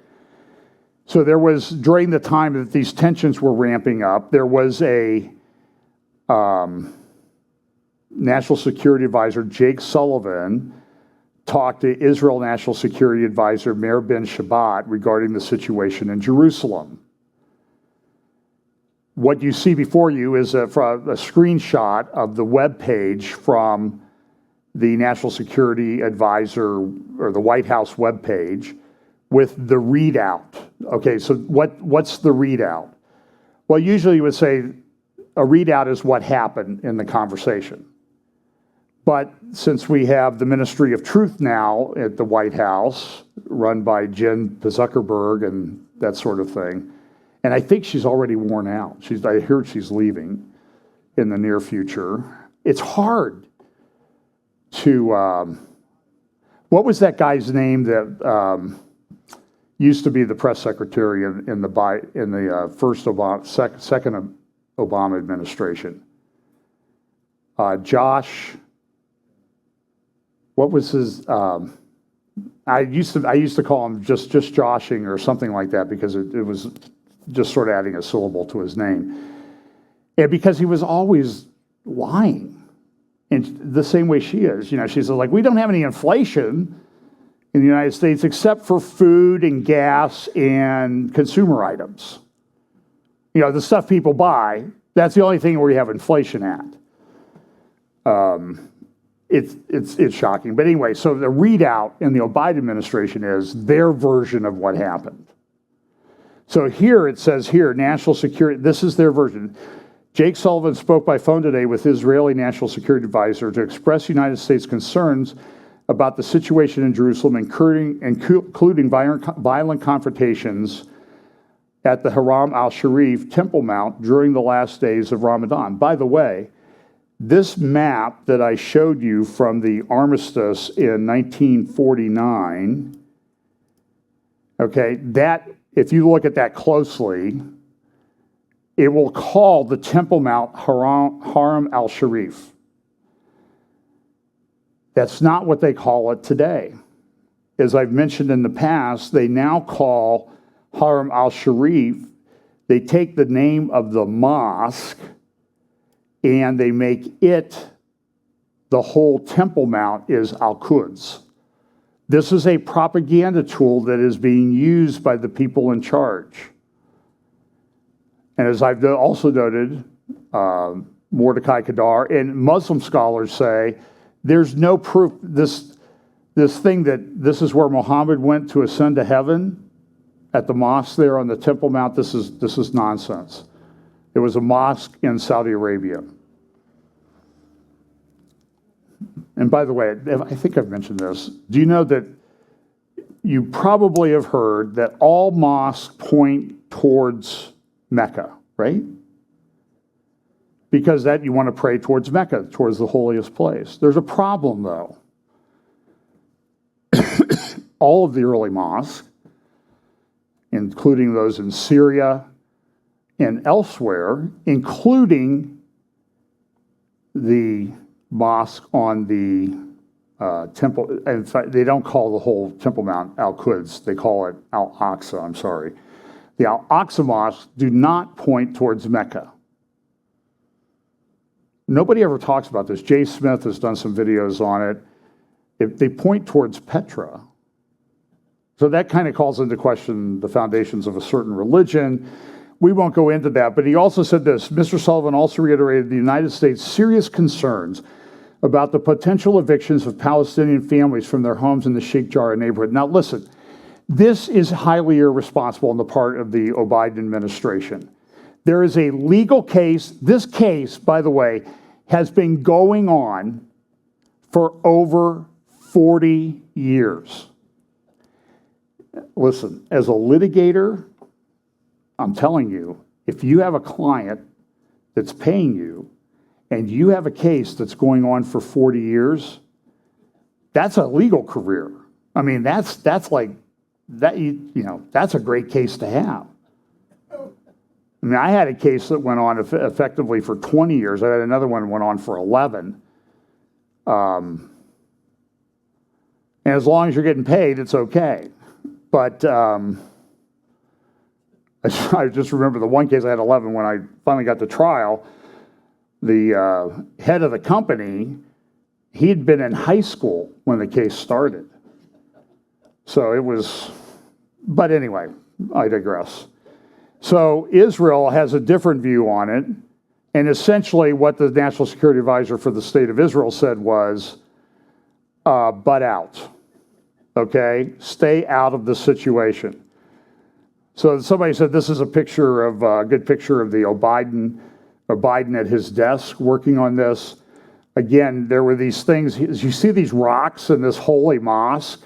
So there was, during the time that these tensions were ramping up, there was a National Security Advisor, Jake Sullivan, talked to Israel National Security Advisor Meir Ben Shabbat regarding the situation in Jerusalem. What you see before you is a screenshot of the webpage from the National Security Advisor, or the White House webpage, with the readout. Okay, so what's the readout? Well, usually you would say a readout is what happened in the conversation. But since we have the Ministry of Truth now at the White House, run by Jen Zuckerberg and that sort of thing, and I think she's already worn out. I heard she's leaving in the near future. It's hard to, what was that guy's name that used to be the press secretary in the second Obama administration? Josh. What was his? I used to call him just Joshing or something like that, because it was just sort of adding a syllable to his name, and because he was always lying, in the same way she is. She's like, we don't have any inflation in the United States except for food and gas and consumer items. The stuff people buy. That's the only thing where we have inflation at. It's shocking. But anyway, so the readout in the Biden administration is their version of what happened. So here it says national security, this is their version. Jake Sullivan spoke by phone today with Israeli National Security Advisor to express United States concerns about the situation in Jerusalem, including violent confrontations at the Haram al-Sharif Temple Mount during the last days of Ramadan. By the way, this map that I showed you from the armistice in 1949, okay, that, if you look at that closely, it will call the Temple Mount Haram al-Sharif. That's not what they call it today. As I've mentioned in the past, they now call Haram al-Sharif, they take the name of the mosque and they make it, the whole Temple Mount is Al-Quds. This is a propaganda tool that is being used by the people in charge. And as I've also noted, Mordecai Kadar and Muslim scholars say, there's no proof, this thing that this is where Muhammad went to ascend to heaven, at the mosque there on the Temple Mount, this is nonsense. It was a mosque in Saudi Arabia. And by the way, I think I've mentioned this. Do you know that you probably have heard that all mosques point towards Mecca, right? Because that you want to pray towards Mecca, towards the holiest place. There's a problem, though. All of the early mosques, including those in Syria and elsewhere, including the mosque on the temple. In fact, they don't call the whole Temple Mount Al-Quds. They call it Al-Aqsa, I'm sorry. The Al-Aqsa mosques do not point towards Mecca. Nobody ever talks about this. Jay Smith has done some videos on it. They point towards Petra. So that kind of calls into question the foundations of a certain religion. We won't go into that, but he also said this. Mr. Sullivan also reiterated the United States' serious concerns about the potential evictions of Palestinian families from their homes in the Sheikh Jarrah neighborhood. Now listen, this is highly irresponsible on the part of the Biden administration. There is a legal case. This case, by the way, has been going on for over 40 years. Listen, as a litigator, I'm telling you, if you have a client that's paying you and you have a case that's going on for 40 years, that's a legal career. I mean, that's like that. That's a great case to have. I mean, I had a case that went on effectively for 20 years. I had another one that went on for 11. And as long as you're getting paid, it's okay. But I just remember the one case I had 11 when I finally got to trial. The head of the company, he had been in high school when the case started. So it was, but anyway, I digress. So Israel has a different view on it. And essentially what the National Security Advisor for the State of Israel said was, butt out. Okay, stay out of the situation. So somebody said this is a picture of a good picture of the Biden at his desk working on this. Again, there were these things. You see these rocks in this holy mosque,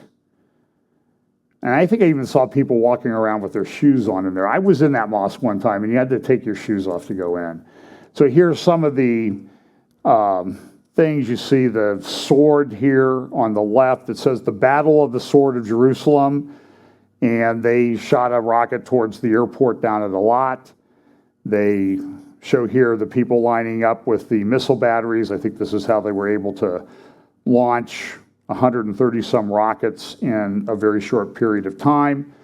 and I think I even saw people walking around with their shoes on in there. I was in that mosque one time, and you had to take your shoes off to go in. So here's some of the things. You see the sword here on the left. It says the Battle of the Sword of Jerusalem, and they shot a rocket towards the airport down at Eilat. They show here the people lining up with the missile batteries. I think this is how they were able to launch 130 some rockets in a very short period of time.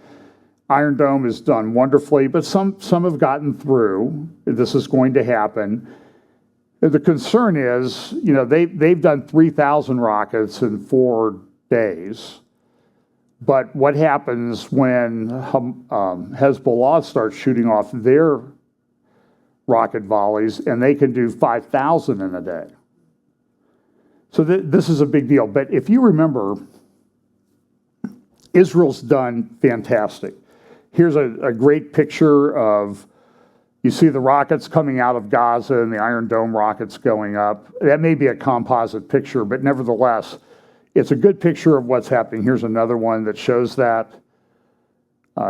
Iron Dome has done wonderfully, but some have gotten through. This is going to happen. The concern is, they've done 3,000 rockets in 4 days. But what happens when Hezbollah starts shooting off their rocket volleys, and they can do 5,000 in a day? So this is a big deal. But if you remember, Israel's done fantastic. Here's a great picture of, you see the rockets coming out of Gaza and the Iron Dome rockets going up. That may be a composite picture, but nevertheless, it's a good picture of what's happening. Here's another one that shows that.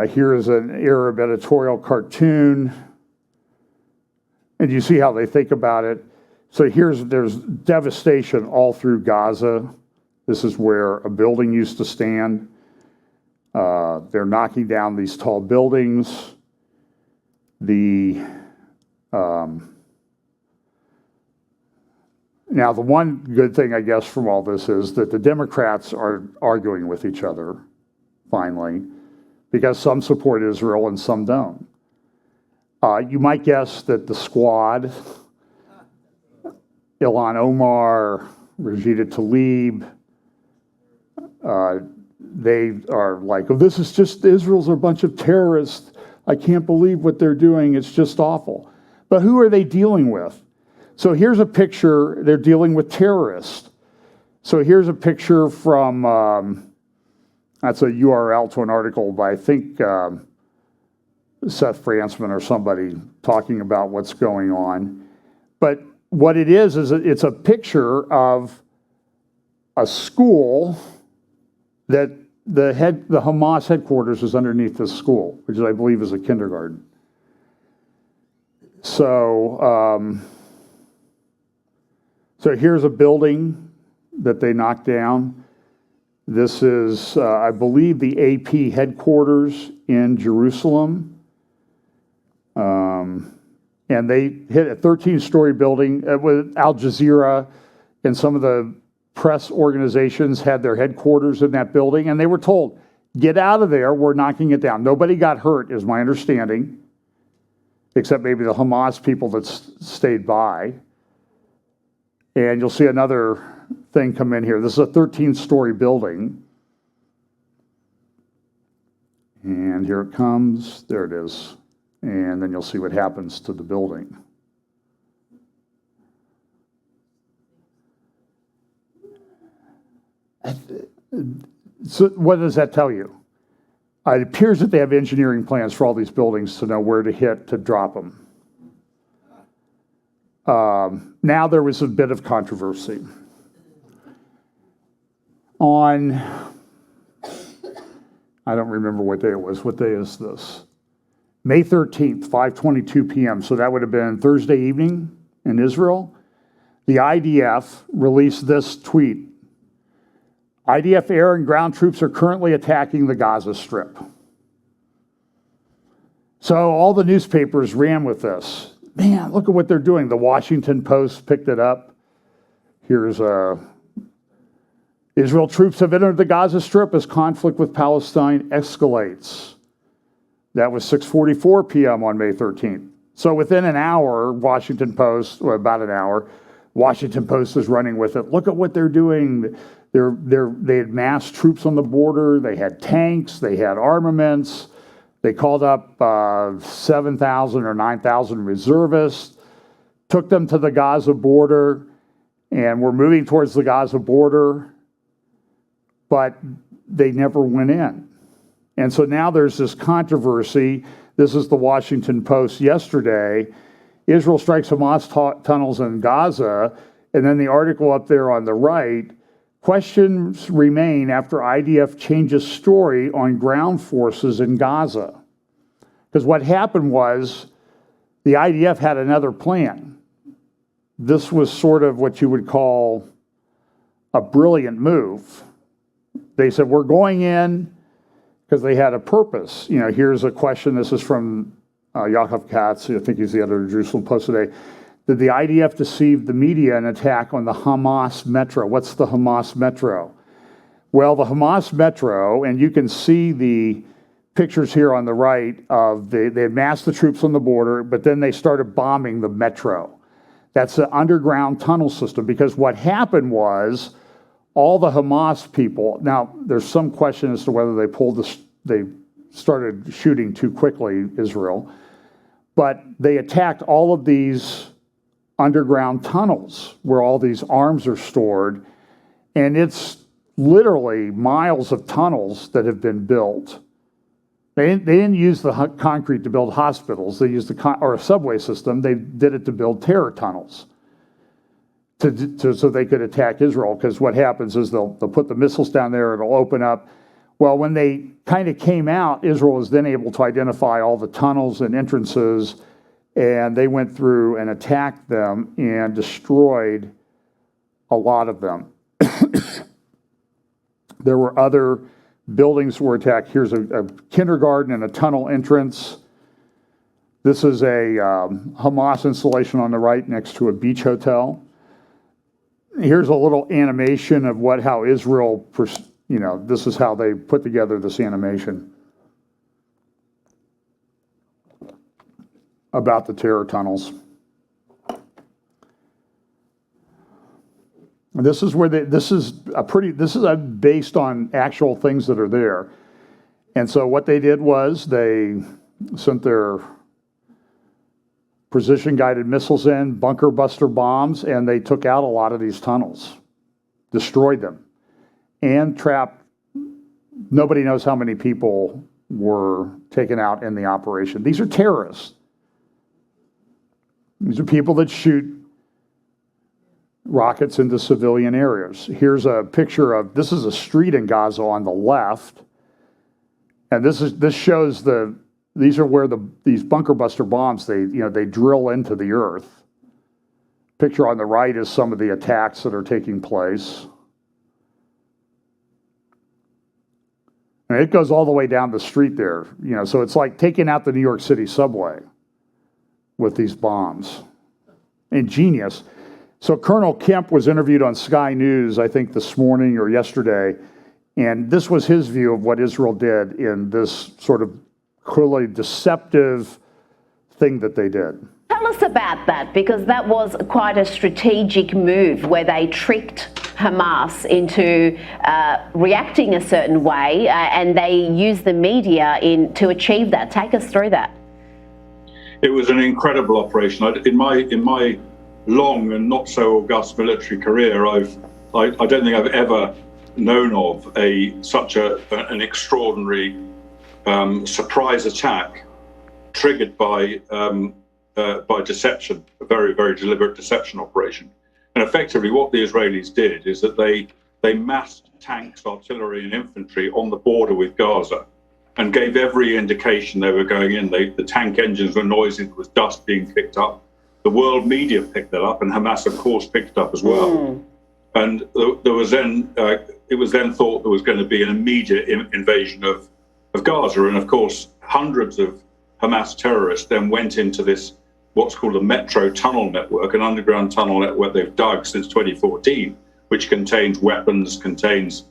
Here is an Arab editorial cartoon. And you see how they think about it. So there's devastation all through Gaza. This is where a building used to stand. They're knocking down these tall buildings. Now, the one good thing, I guess, from all this is that the Democrats are arguing with each other, finally, because some support Israel and some don't. You might guess that the squad, Ilhan Omar, Rashida Tlaib, they are like, oh, this is just, Israel's a bunch of terrorists. I can't believe what they're doing. It's just awful. But who are they dealing with? So here's a picture. They're dealing with terrorists. So here's a picture from, that's a URL to an article by, I think, Seth Fransman or somebody talking about what's going on. But what it is it's a picture of a school that the Hamas headquarters is underneath this school, which I believe is a kindergarten. So, so here's a building that they knocked down. This is, I believe, the AP headquarters in Jerusalem. And they hit a 13-story building with Al Jazeera, and some of the press organizations had their headquarters in that building, and they were told, get out of there, we're knocking it down. Nobody got hurt, is my understanding, except maybe the Hamas people that stayed by. And you'll see another thing come in here. This is a 13-story building. And here it comes. There it is. And then you'll see what happens to the building. So what does that tell you? It appears that they have engineering plans for all these buildings to know where to hit to drop them. Now there was a bit of controversy. On, I don't remember what day it was. What day is this? May 13th, 5:22 p.m. So that would have been Thursday evening in Israel. The IDF released this tweet. IDF air and ground troops are currently attacking the Gaza Strip. So all the newspapers ran with this. Man, look at what they're doing. The Washington Post picked it up. Here's Israel troops have entered the Gaza Strip as conflict with Palestine escalates. That was 6:44 p.m. on May 13th. So within an hour, Washington Post, or about an hour, Washington Post is running with it. Look at what they're doing. They had massed troops on the border. They had tanks. They had armaments. They called up 7,000 or 9,000 reservists, took them to the Gaza border, and were moving towards the Gaza border, but they never went in. And so now there's this controversy. This is the Washington Post yesterday. Israel strikes Hamas tunnels in Gaza, and then the article up there on the right, questions remain after IDF changes story on ground forces in Gaza. Because what happened was the IDF had another plan. This was sort of what you would call a brilliant move. They said, we're going in because they had a purpose. You know, here's a question. This is from Yaakov Katz. I think he's the editor of Jerusalem Post today. Did the IDF deceive the media in an attack on the Hamas Metro? What's the Hamas Metro? Well, the Hamas Metro, and you can see the pictures here on the right of they had massed the troops on the border, but then they started bombing the metro. That's an underground tunnel system, because what happened was all the Hamas people, now there's some question as to whether they started shooting too quickly, Israel, but they attacked all of these underground tunnels where all these arms are stored, and it's literally miles of tunnels that have been built. They didn't use the concrete to build hospitals. They used or a subway system. They did it to build terror tunnels so they could attack Israel, because what happens is they'll put the missiles down there, it'll open up. Well, when they kind of came out, Israel was then able to identify all the tunnels and entrances, and they went through and attacked them and destroyed a lot of them. There were other buildings were attacked. Here's a kindergarten and a tunnel entrance. This is a Hamas installation on the right next to a beach hotel. here's a little animation of how Israel, this is how they put together this animation about the terror tunnels. This is where this is based on actual things that are there. And so what they did was they sent their precision-guided missiles in, bunker buster bombs, and they took out a lot of these tunnels, destroyed them, and trapped. Nobody knows how many people were taken out in the operation. These are terrorists. These are people that shoot rockets into civilian areas. Here's a picture this is a street in Gaza on the left, and this shows these are where these bunker buster bombs, they drill into the earth. Picture on the right is some of the attacks that are taking place. And it goes all the way down the street there, so it's like taking out the New York City subway with these bombs. Ingenious. So Colonel Kemp was interviewed on Sky News, I think this morning or yesterday, and this was his view of what Israel did in this sort of clearly deceptive thing that they did. Tell us about that, because that was quite a strategic move where they tricked Hamas into reacting a certain way, and they used the media to achieve that. Take us through that. It was an incredible operation. In my long and not so august military career, I don't think I've ever known of such an extraordinary surprise attack triggered by deception, a very, very deliberate deception operation. And effectively what the Israelis did is that they massed tanks, artillery and infantry on the border with Gaza and gave every indication they were going in. The tank engines were noisy, there was dust being picked up. The world media picked that up, and Hamas, of course, picked it up as well. And it was then thought there was going to be an immediate invasion of Gaza. And of course, hundreds of Hamas terrorists then went into this, what's called a metro tunnel network, an underground tunnel network they've dug since 2014, which contains weapons, contains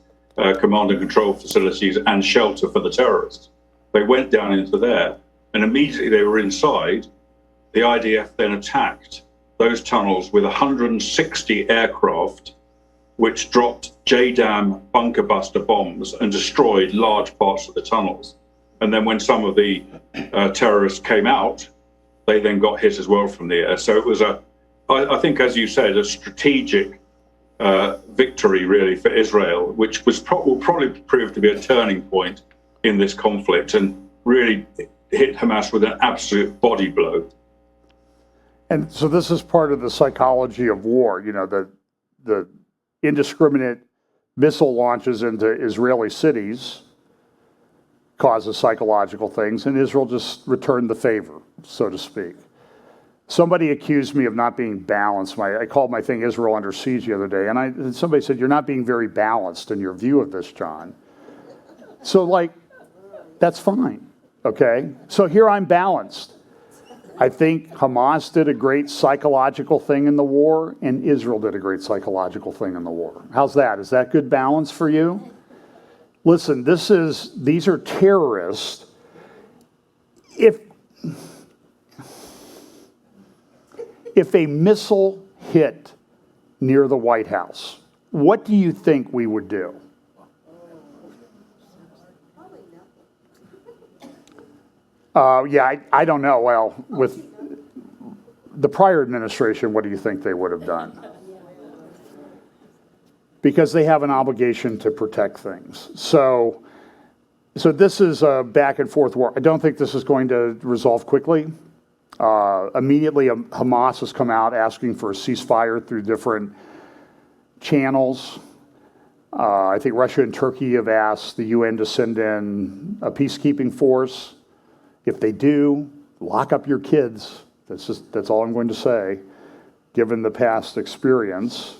command and control facilities and shelter for the terrorists. They went down into there, and immediately they were inside. The IDF then attacked those tunnels with 160 aircraft, which dropped JDAM bunker buster bombs and destroyed large parts of the tunnels. And then when some of the terrorists came out, they then got hit as well from the air. So it was I think, as you said, a strategic victory really for Israel, which will probably prove to be a turning point in this conflict and really hit Hamas with an absolute body blow. And so this is part of the psychology of war, the indiscriminate missile launches into Israeli cities causes psychological things, and Israel just returned the favor, so to speak. Somebody accused me of not being balanced. I called my thing Israel Under Siege the other day, and somebody said, "You're not being very balanced in your view of this, John." So, that's fine, okay? So here I'm balanced. I think Hamas did a great psychological thing in the war, and Israel did a great psychological thing in the war. How's that? Is that good balance for you? Listen, these are terrorists. If a missile hit near the White House, what do you think we would do? I don't know. Well, with the prior administration, what do you think they would have done? Because they have an obligation to protect things. So this is a back and forth war. I don't think this is going to resolve quickly. Immediately, Hamas has come out asking for a ceasefire through different channels. I think Russia and Turkey have asked the UN to send in a peacekeeping force. If they do, lock up your kids. That's all I'm going to say, given the past experience.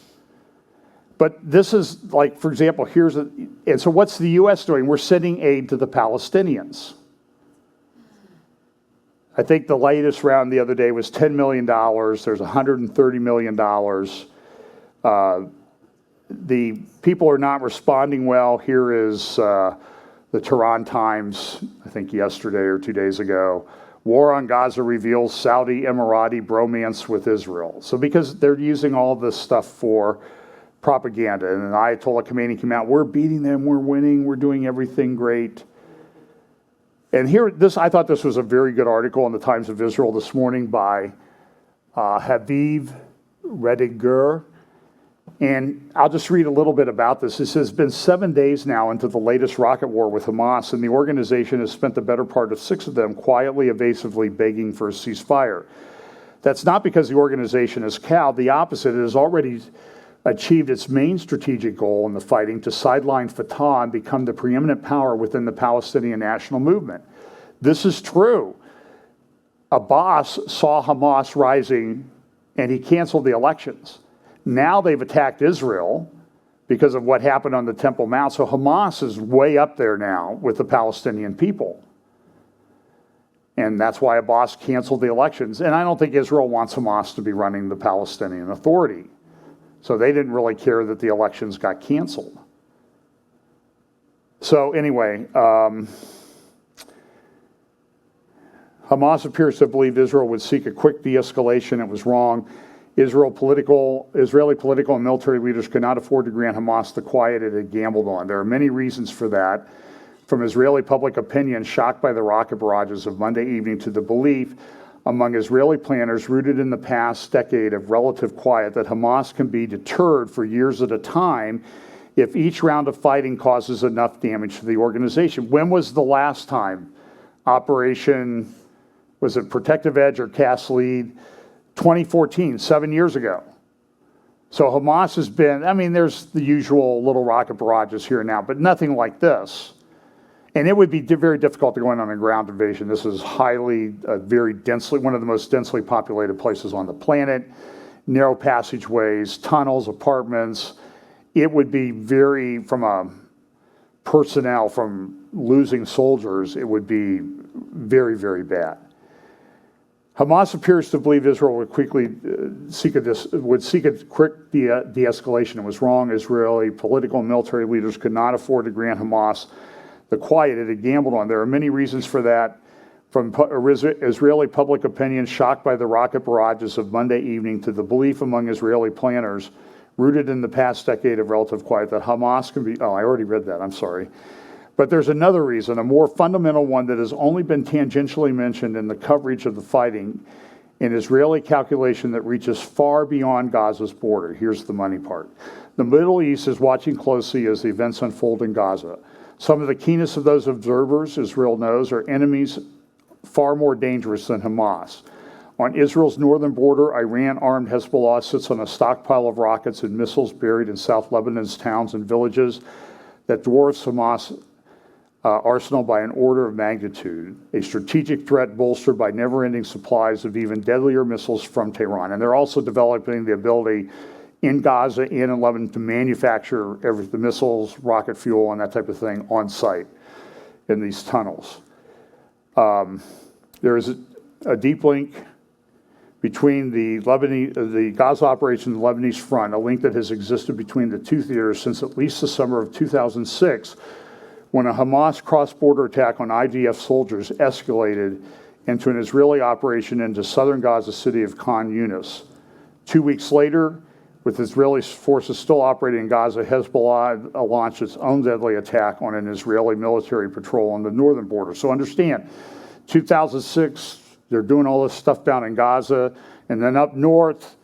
But this is for example, and so what's the U.S. doing? We're sending aid to the Palestinians. I think the latest round the other day was $10 million. There's $130 million. the people are not responding well. Here is the Tehran Times, I think yesterday or 2 days ago. War on Gaza reveals Saudi Emirati bromance with Israel. So because they're using all this stuff for propaganda, and an Ayatollah Khomeini came out, we're beating them, we're winning, we're doing everything great. And here, I thought this was a very good article in the Times of Israel this morning by Haviv Rediger. And I'll just read a little bit about this. It says, it's been 7 days now into the latest rocket war with Hamas, and the organization has spent the better part of 6 of them quietly, evasively begging for a ceasefire. That's not because the organization has cowed. The opposite. It has already achieved its main strategic goal in the fighting to sideline Fatah and become the preeminent power within the Palestinian national movement. This is true. Abbas saw Hamas rising, and he canceled the elections. Now they've attacked Israel because of what happened on the Temple Mount. So Hamas is way up there now with the Palestinian people. And that's why Abbas canceled the elections. And I don't think Israel wants Hamas to be running the Palestinian Authority. So they didn't really care that the elections got canceled. So anyway, Hamas appears to believe Israel would seek a quick de-escalation. It was wrong. Israeli political and military leaders could not afford to grant Hamas the quiet it had gambled on. There are many reasons for that, from Israeli public opinion shocked by the rocket barrages of Monday evening to the belief among Israeli planners rooted in the past decade of relative quiet that Hamas can be deterred for years at a time if each round of fighting causes enough damage to the organization. When was the last time Operation, was it Protective Edge or Cast Lead? 2014, 7 years ago. So Hamas has been, I mean, there's the usual little rocket barrages here and now, but nothing like this. And it would be very difficult to go in on a ground invasion. This is very densely, one of the most densely populated places on the planet. Narrow passageways, tunnels, apartments. It would be very, from a personnel, from losing soldiers, it would be very, very bad. Hamas appears to believe Israel would quickly seek a quick de-escalation. It was wrong. Israeli political and military leaders could not afford to grant Hamas the quiet it had gambled on. There are many reasons for that, from Israeli public opinion shocked by the rocket barrages of Monday evening to the belief among Israeli planners rooted in the past decade of relative quiet that Hamas can be, I already read that, I'm sorry. But there's another reason, a more fundamental one that has only been tangentially mentioned in the coverage of the fighting, an Israeli calculation that reaches far beyond Gaza's border. Here's the money part. The Middle East is watching closely as the events unfold in Gaza. Some of the keenest of those observers, Israel knows, are enemies far more dangerous than Hamas. On Israel's northern border, Iran-armed Hezbollah sits on a stockpile of rockets and missiles buried in South Lebanon's towns and villages that dwarfs Hamas' arsenal by an order of magnitude, a strategic threat bolstered by never-ending supplies of even deadlier missiles from Tehran. And they're also developing the ability in Gaza and in Lebanon to manufacture the missiles, rocket fuel, and that type of thing on site in these tunnels. There is a deep link between the Gaza operation and the Lebanese front, a link that has existed between the two theaters since at least the summer of 2006, when a Hamas cross-border attack on IDF soldiers escalated into an Israeli operation into southern Gaza city of Khan Yunis. 2 weeks later, with Israeli forces still operating in Gaza, Hezbollah launched its own deadly attack on an Israeli military patrol on the northern border. So understand, 2006, they're doing all this stuff down in Gaza, and then up north,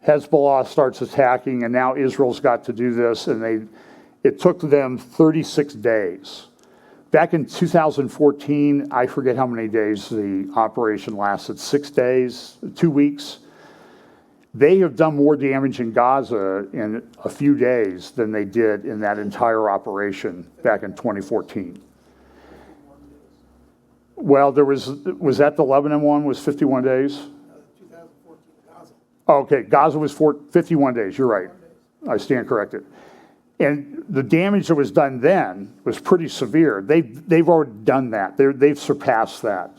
Hezbollah starts attacking, and now Israel's got to do this, and it took them 36 days. Back in 2014, I forget how many days the operation lasted, 6 days, 2 weeks. They have done more damage in Gaza in a few days than they did in that entire operation back in 2014. Well, was that the Lebanon one, was 51 days? 2014 Gaza. Okay, Gaza was 51 days, you're right. I stand corrected. And the damage that was done then was pretty severe. They've already done that. They've surpassed that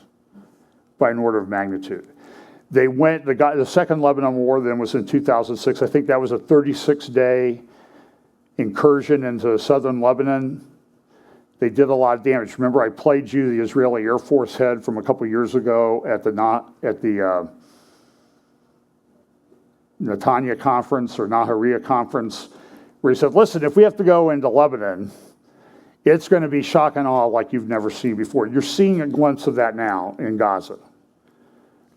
by an order of magnitude. The second Lebanon war then was in 2006. I think that was a 36-day incursion into southern Lebanon. They did a lot of damage. Remember, I played you the Israeli Air Force head from a couple years ago at the Netanya conference or Nahariya conference, where he said, listen, if we have to go into Lebanon, it's going to be shock and awe like you've never seen before. You're seeing a glimpse of that now in Gaza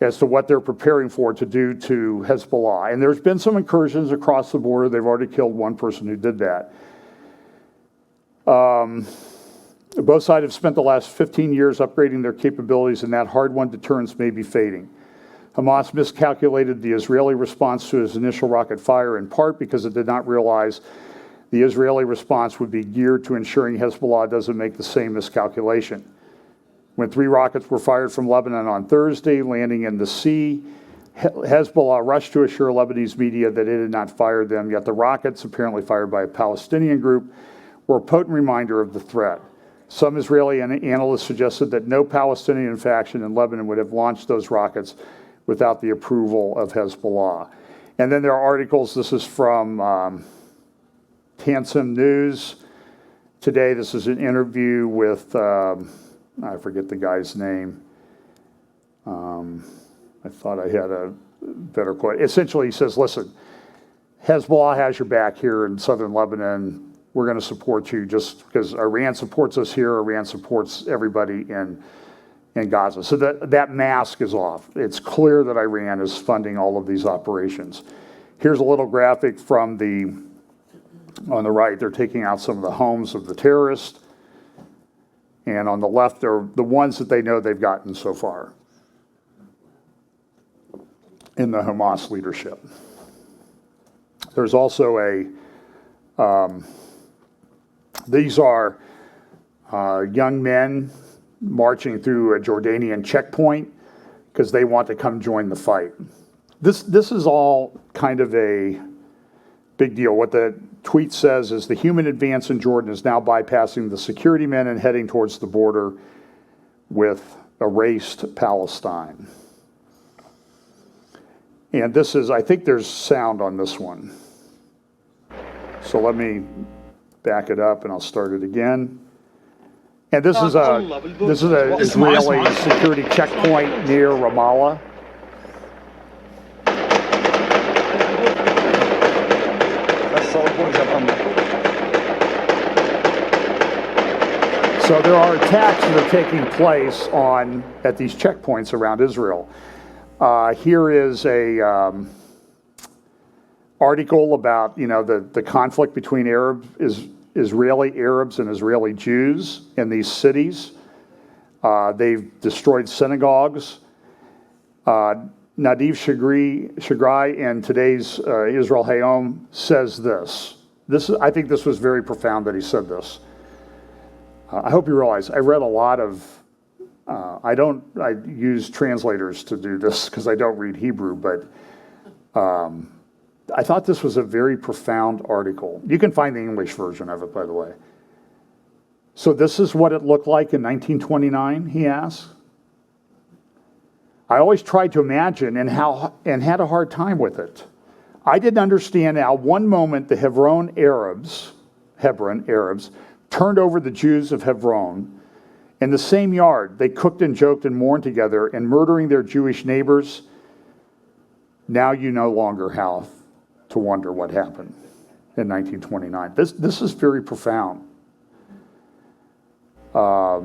as to what they're preparing for to do to Hezbollah. And there's been some incursions across the border. They've already killed one person who did that. Both sides have spent the last 15 years upgrading their capabilities, and that hard-won deterrence may be fading. Hamas miscalculated the Israeli response to its initial rocket fire, in part because it did not realize the Israeli response would be geared to ensuring Hezbollah doesn't make the same miscalculation. When 3 rockets were fired from Lebanon on Thursday, landing in the sea, Hezbollah rushed to assure Lebanese media that it had not fired them, yet the rockets, apparently fired by a Palestinian group, were a potent reminder of the threat. Some Israeli analysts suggested that no Palestinian faction in Lebanon would have launched those rockets without the approval of Hezbollah. And then there are articles, this is from Tansim News today. This is an interview with, I forget the guy's name. I thought I had a better quote. Essentially, he says, listen, Hezbollah has your back here in southern Lebanon. We're going to support you just because Iran supports us here. Iran supports everybody in Gaza. So that mask is off. It's clear that Iran is funding all of these operations. Here's a little graphic from on the right, they're taking out some of the homes of the terrorists. And on the left, they're the ones that they know they've gotten so far in the Hamas leadership. There's also these are young men marching through a Jordanian checkpoint because they want to come join the fight. This is all kind of a big deal. What the tweet says is the human advance in Jordan is now bypassing the security men and heading towards the border with erased Palestine. And this is, I think there's sound on this one. So let me back it up and I'll start it again. And this is an Israeli security checkpoint near Ramallah. So there are attacks that are taking place at these checkpoints around Israel. Here is a article about the conflict between Israeli Arabs and Israeli Jews in these cities. They've destroyed synagogues. Nadiv Shagrai in today's Israel Hayom says this. I think this was very profound that he said this. I hope you realize I read a lot of, I use translators to do this because I don't read Hebrew, but I thought this was a very profound article. You can find the English version of it, by the way. So this is what it looked like in 1929, he asks. I always tried to imagine and had a hard time with it. I didn't understand how one moment the Hebron Arabs turned over the Jews of Hebron. In the same yard, they cooked and joked and mourned together and murdering their Jewish neighbors. Now you no longer have to wonder what happened in 1929. This is very profound. I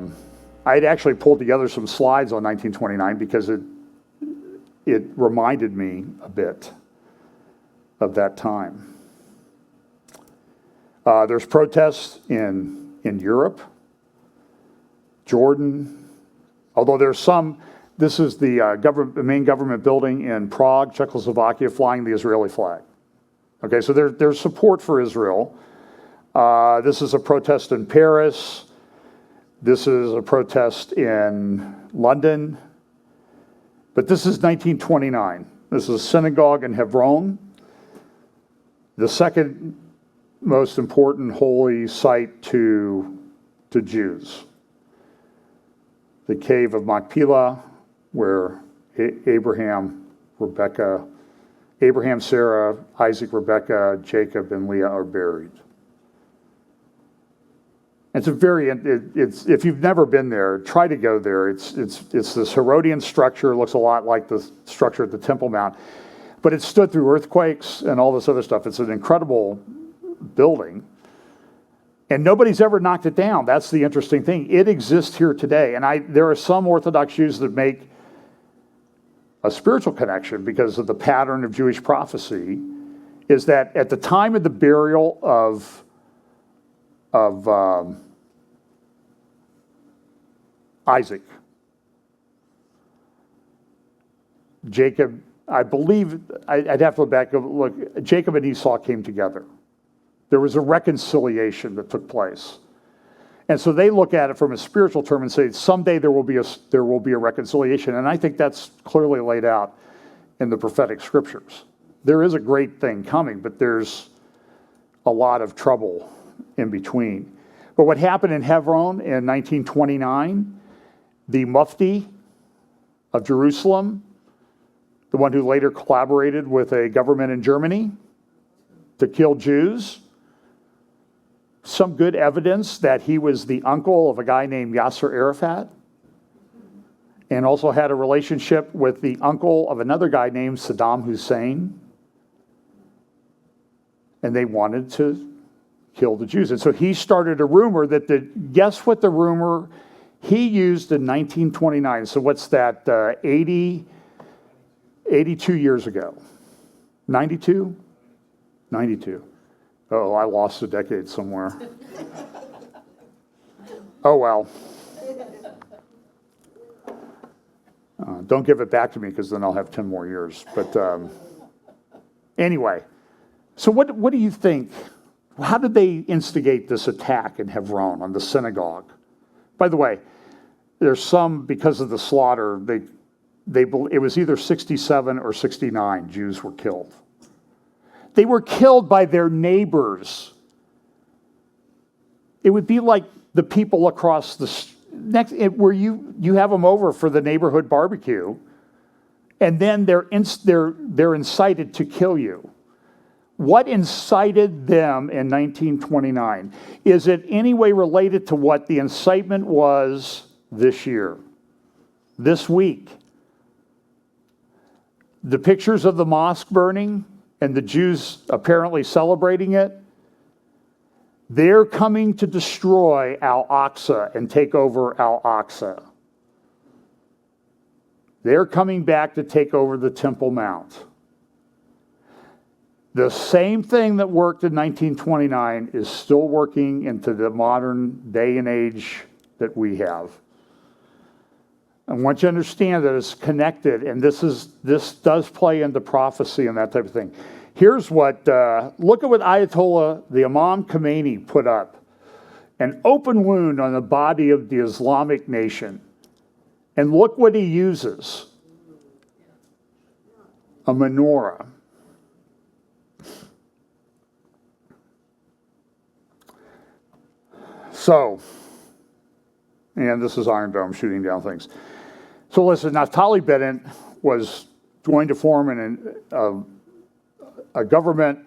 had actually pulled together some slides on 1929 because it reminded me a bit of that time. There's protests in Europe, Jordan, although there's some. This is the main government building in Prague, Czechoslovakia, flying the Israeli flag. Okay, so there's support for Israel. This is a protest in Paris. This is a protest in London. But this is 1929. This is a synagogue in Hebron, the second most important holy site to Jews. The cave of Machpelah, where Abraham, Sarah, Isaac, Rebekah, Jacob, and Leah are buried. It's a very, it's if you've never been there, try to go there. It's this Herodian structure. It looks a lot like the structure at the Temple Mount, but it stood through earthquakes and all this other stuff. It's an incredible building, and nobody's ever knocked it down. That's the interesting thing. It exists here today, and there are some Orthodox Jews that make a spiritual connection because of the pattern of Jewish prophecy, is that at the time of the burial of Isaac, Jacob, I believe, I'd have to look back and look, Jacob and Esau came together. There was a reconciliation that took place. And so they look at it from a spiritual term and say, someday there will be a reconciliation. And I think that's clearly laid out in the prophetic scriptures. There is a great thing coming, but there's a lot of trouble in between. But what happened in Hebron in 1929, the Mufti of Jerusalem, the one who later collaborated with a government in Germany to kill Jews, some good evidence that he was the uncle of a guy named Yasser Arafat, and also had a relationship with the uncle of another guy named Saddam Hussein. And they wanted to kill the Jews. And so he started a rumor that guess what the rumor he used in 1929. So what's that, 82 years ago? 92? 92. Oh, I lost a decade somewhere. Oh, well. Don't give it back to me because then I'll have 10 more years. But anyway, so what do you think? How did they instigate this attack in Hebron on the synagogue? By the way, there's some, because of the slaughter, it was either 67 or 69 Jews were killed. They were killed by their neighbors. It would be like the people across the next, where you have them over for the neighborhood barbecue, and then they're incited to kill you. What incited them in 1929? Is it any way related to what the incitement was this year, this week? The pictures of the mosque burning and the Jews apparently celebrating it, they're coming to destroy Al-Aqsa and take over Al-Aqsa. They're coming back to take over the Temple Mount. The same thing that worked in 1929 is still working into the modern day and age that we have. I want you to understand that it's connected, and this does play into prophecy and that type of thing. Here's what, look at what Ayatollah, the Imam Khomeini, put up. An open wound on the body of the Islamic nation. And look what he uses. A menorah. So, and this is Iron Dome shooting down things. So listen, Naftali Bennett was going to form a government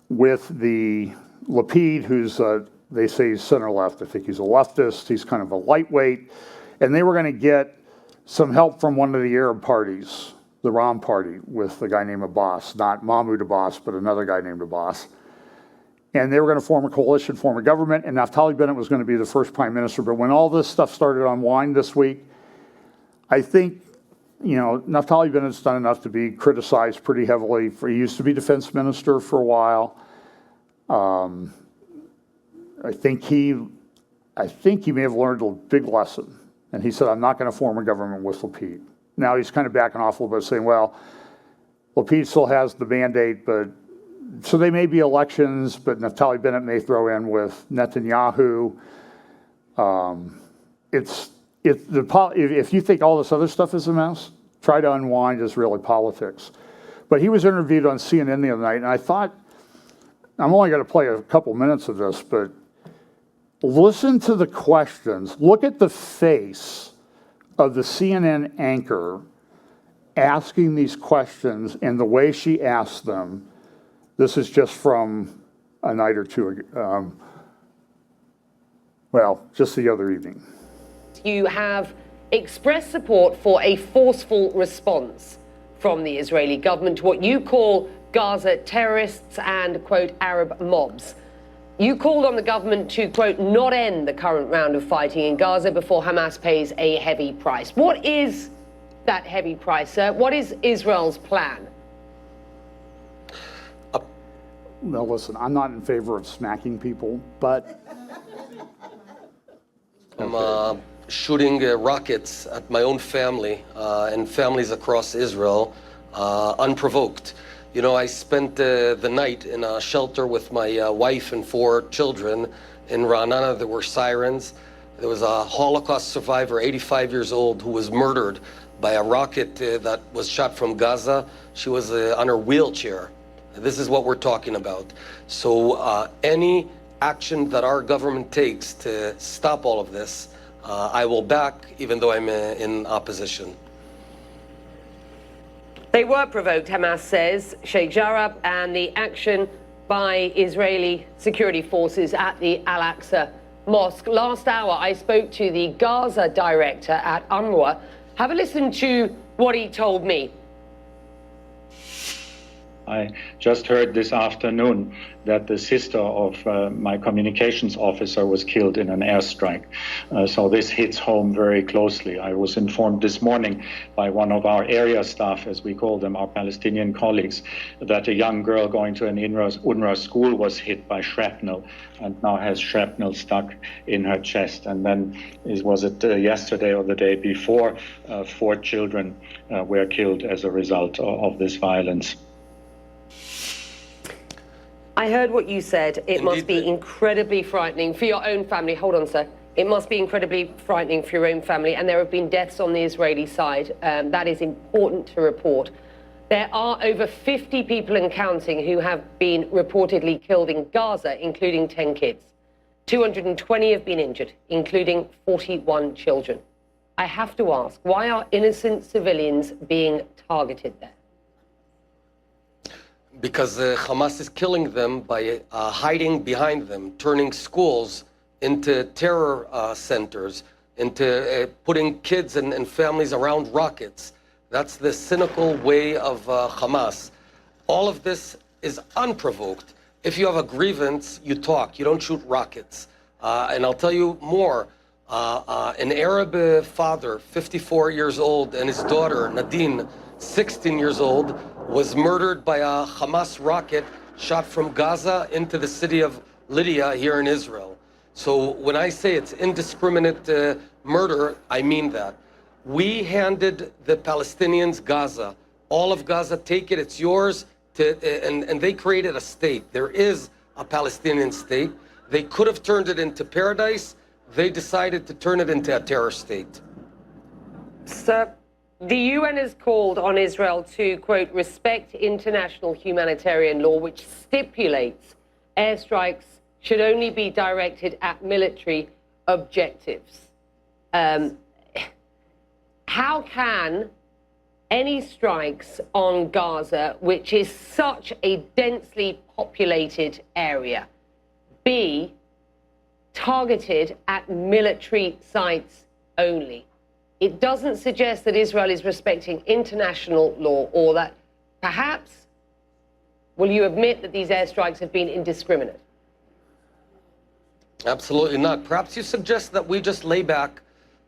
with the Lapid, who's, they say he's center-left. I think he's a leftist. He's kind of a lightweight. And they were going to get some help from one of the Arab parties, the Ram party, with a guy named Abbas. Not Mahmoud Abbas, but another guy named Abbas. And they were going to form a coalition, form a government, and Naftali Bennett was going to be the first prime minister. But when all this stuff started to unwind this week, I think, Naftali Bennett's done enough to be criticized pretty heavily. He used to be defense minister for a while. I think he may have learned a big lesson. And he said, I'm not going to form a government with Lapid. Now he's kind of backing off a little bit, saying, well, Lapid still has the mandate, but so they may be elections, but Naftali Bennett may throw in with Netanyahu. If you think all this other stuff is a mess, try to unwind Israeli politics. But he was interviewed on CNN the other night, and I thought, I'm only going to play a couple minutes of this, but listen to the questions. Look at the face of the CNN anchor asking these questions and the way she asked them. This is just from a night or two ago. Well, just the other evening. You have expressed support for a forceful response from the Israeli government to what you call Gaza terrorists and, quote, Arab mobs. You called on the government to, quote, not end the current round of fighting in Gaza before Hamas pays a heavy price. What is that heavy price, sir? What is Israel's plan? Well, listen, I'm not in favor of smacking people, but shooting rockets at my own family and families across Israel unprovoked. You know, I spent the night in a shelter with my wife and 4 children in Ra'anana. There were sirens. There was a Holocaust survivor, 85 years old, who was murdered by a rocket that was shot from Gaza. She was on her wheelchair. This is what we're talking about. So any action that our government takes to stop all of this, I will back, even though I'm in opposition. They were provoked, Hamas says, Sheikh Jarrah, and the action by Israeli security forces at the Al-Aqsa Mosque. Last hour, I spoke to the Gaza director at UNRWA. Have a listen to what he told me. I just heard this afternoon that the sister of my communications officer was killed in an airstrike. So this hits home very closely. I was informed this morning by one of our area staff, as we call them, our Palestinian colleagues, that a young girl going to an UNRWA school was hit by shrapnel and now has shrapnel stuck in her chest. And then, was it yesterday or the day before, 4 children were killed as a result of this violence. I heard what you said. It Indeed. must be incredibly frightening for your own family. Hold on, sir. It must be incredibly frightening for your own family, and there have been deaths on the Israeli side. That is important to report. There are over 50 people and counting who have been reportedly killed in Gaza, including 10 kids. 220 have been injured, including 41 children. I have to ask, why are innocent civilians being targeted there? Because Hamas is killing them by hiding behind them, turning schools into terror centers, into putting kids and families around rockets. That's the cynical way of Hamas. All of this is unprovoked. If you have a grievance, you talk. You don't shoot rockets. And I'll tell you more. An Arab father, 54 years old, and his daughter, Nadine, 16 years old, was murdered by a Hamas rocket shot from Gaza into the city of Militias here in Israel. So when I say it's indiscriminate murder, I mean that. We handed the Palestinians Gaza. All of Gaza, take it, it's yours. And they created a state. There is a Palestinian state. They could have turned it into paradise. They decided to turn it into a terror state. Sir, the UN has called on Israel to, quote, respect international humanitarian law, which stipulates airstrikes should only be directed at military objectives. How can any strikes on Gaza, which is such a densely populated area, be targeted at military sites only? It doesn't suggest that Israel is respecting international law, or that perhaps, will you admit that these airstrikes have been indiscriminate? Absolutely not. Perhaps you suggest that we just lay back,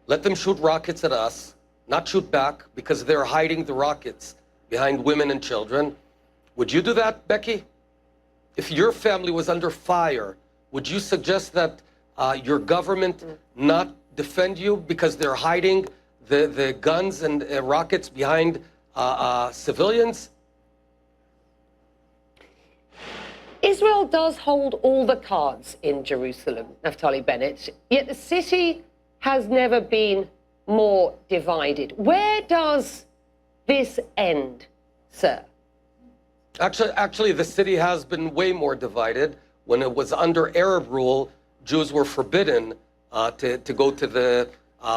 let them shoot rockets at us, not shoot back, because they're hiding the rockets behind women and children. Would you do that, Becky? If your family was under fire, would you suggest that your government not defend you because they're hiding the guns and rockets behind civilians? Israel does hold all the cards in Jerusalem, Naftali Bennett, yet the city has never been more divided. Where does this end, sir? Actually, the city has been way more divided. When it was under Arab rule, Jews were forbidden to go to the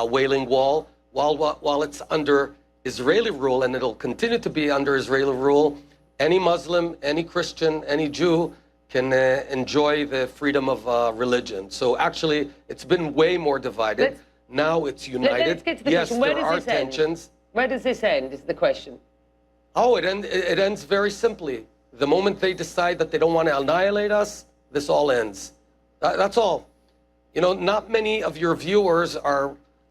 Wailing Wall. While it's under Israeli rule, and it'll continue to be under Israeli rule, any Muslim, any Christian, any Jew can enjoy the freedom of religion. So actually, it's been way more divided. Now it's united. Let's get to the yes, question. Where there does are this end? tensions. Where does this end, is the question. Oh, it ends very simply. The moment they decide that they don't want to annihilate us, this all ends. That's all. You know, not many of your viewers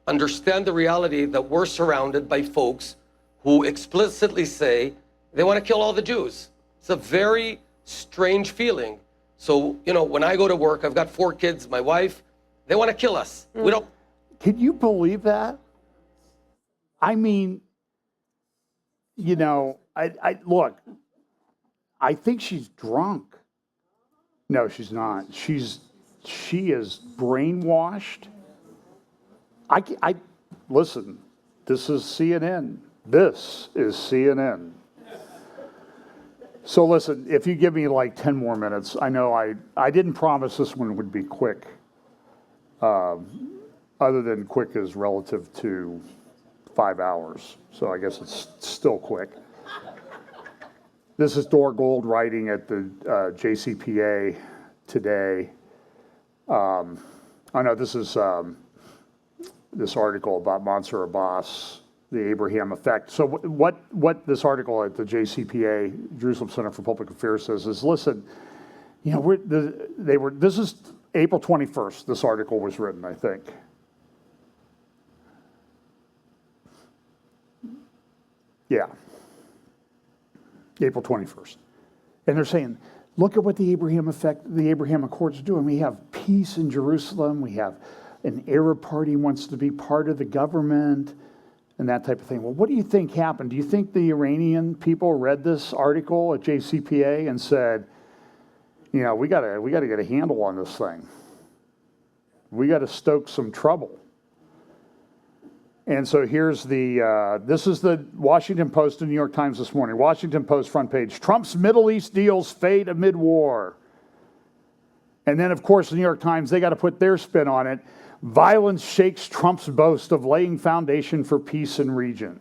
understand the reality that we're surrounded by folks who explicitly say they want to kill all the Jews. It's a very strange feeling. So, you know, when I go to work, I've got 4 kids, my wife, they want to kill us. We don't. Can you believe that? I mean, you know, look, I think she's drunk. No, she's not. She is brainwashed. Listen, this is CNN. This is CNN. So listen, if you give me like 10 more minutes, I know I didn't promise this one would be quick. Other than quick is relative to 5 hours. So I guess it's still quick. This is Dor Gold writing at the JCPA today. I know this is this article about Mansour Abbas, the Abraham effect. So what this article at the JCPA, Jerusalem Center for Public Affairs, says is, listen, you know, this is April 21st, this article was written, I think. Yeah. April 21st. And they're saying, look at what the Abraham effect, the Abraham Accords are doing. We have peace in Jerusalem. We have an Arab party wants to be part of the government and that type of thing. Well, what do you think happened? Do you think the Iranian people read this article at JCPA and said, you know, we gotta get a handle on this thing. We got to stoke some trouble. And so here's this is the Washington Post and New York Times this morning. Washington Post front page, Trump's Middle East deals fade amid war. And then, of course, the New York Times, they got to put their spin on it. Violence shakes Trump's boast of laying foundation for peace in region.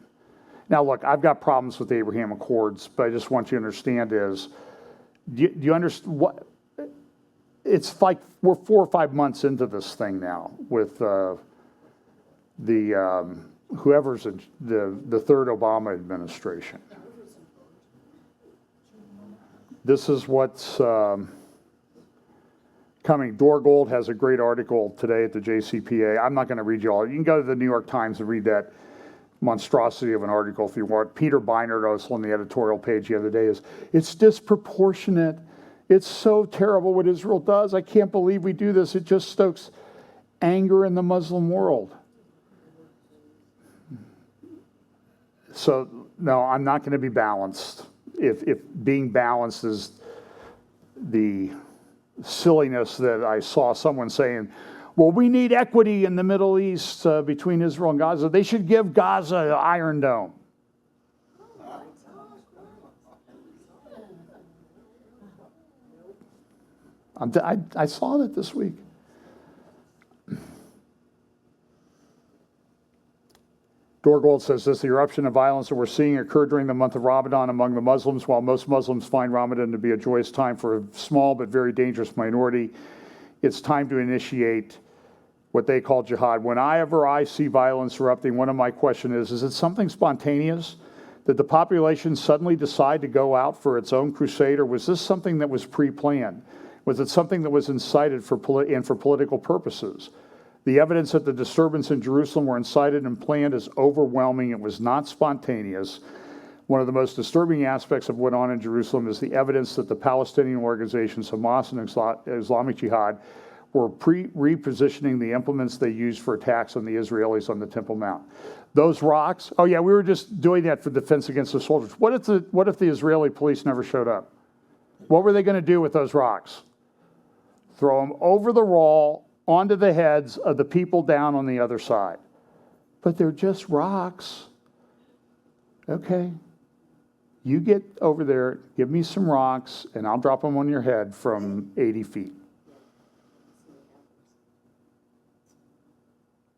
Now, look, I've got problems with the Abraham Accords, but I just want you to understand is, do you understand what? It's like we're 4 or 5 months into this thing now with whoever's in the third Obama administration. This is what's coming. Dor Gold has a great article today at the JCPA. I'm not going to read you all. You can go to the New York Times and read that monstrosity of an article if you want. Peter Beinart also on the editorial page the other day it's disproportionate. It's so terrible what Israel does. I can't believe we do this. It just stokes anger in the Muslim world. So, no, I'm not going to be balanced. If being balanced is the silliness that I saw someone saying, well, we need equity in the Middle East between Israel and Gaza. They should give Gaza an Iron Dome. I saw that this week. Dor Gold says this, the eruption of violence that we're seeing occurred during the month of Ramadan among the Muslims. While most Muslims find Ramadan to be a joyous time for a small but very dangerous minority, it's time to initiate what they call jihad. Whenever I see violence erupting, one of my questions is it something spontaneous? Did the population suddenly decide to go out for its own crusade, or was this something that was pre-planned? Was it something that was incited for political purposes? The evidence that the disturbance in Jerusalem were incited and planned is overwhelming. It was not spontaneous. One of the most disturbing aspects of what went on in Jerusalem is the evidence that the Palestinian organizations Hamas and Islamic Jihad were repositioning the implements they used for attacks on the Israelis on the Temple Mount. Those rocks, oh yeah, we were just doing that for defense against the soldiers. What if the Israeli police never showed up? What were they going to do with those rocks? Throw them over the wall onto the heads of the people down on the other side. But they're just rocks. Okay. You get over there, give me some rocks, and I'll drop them on your head from 80 feet.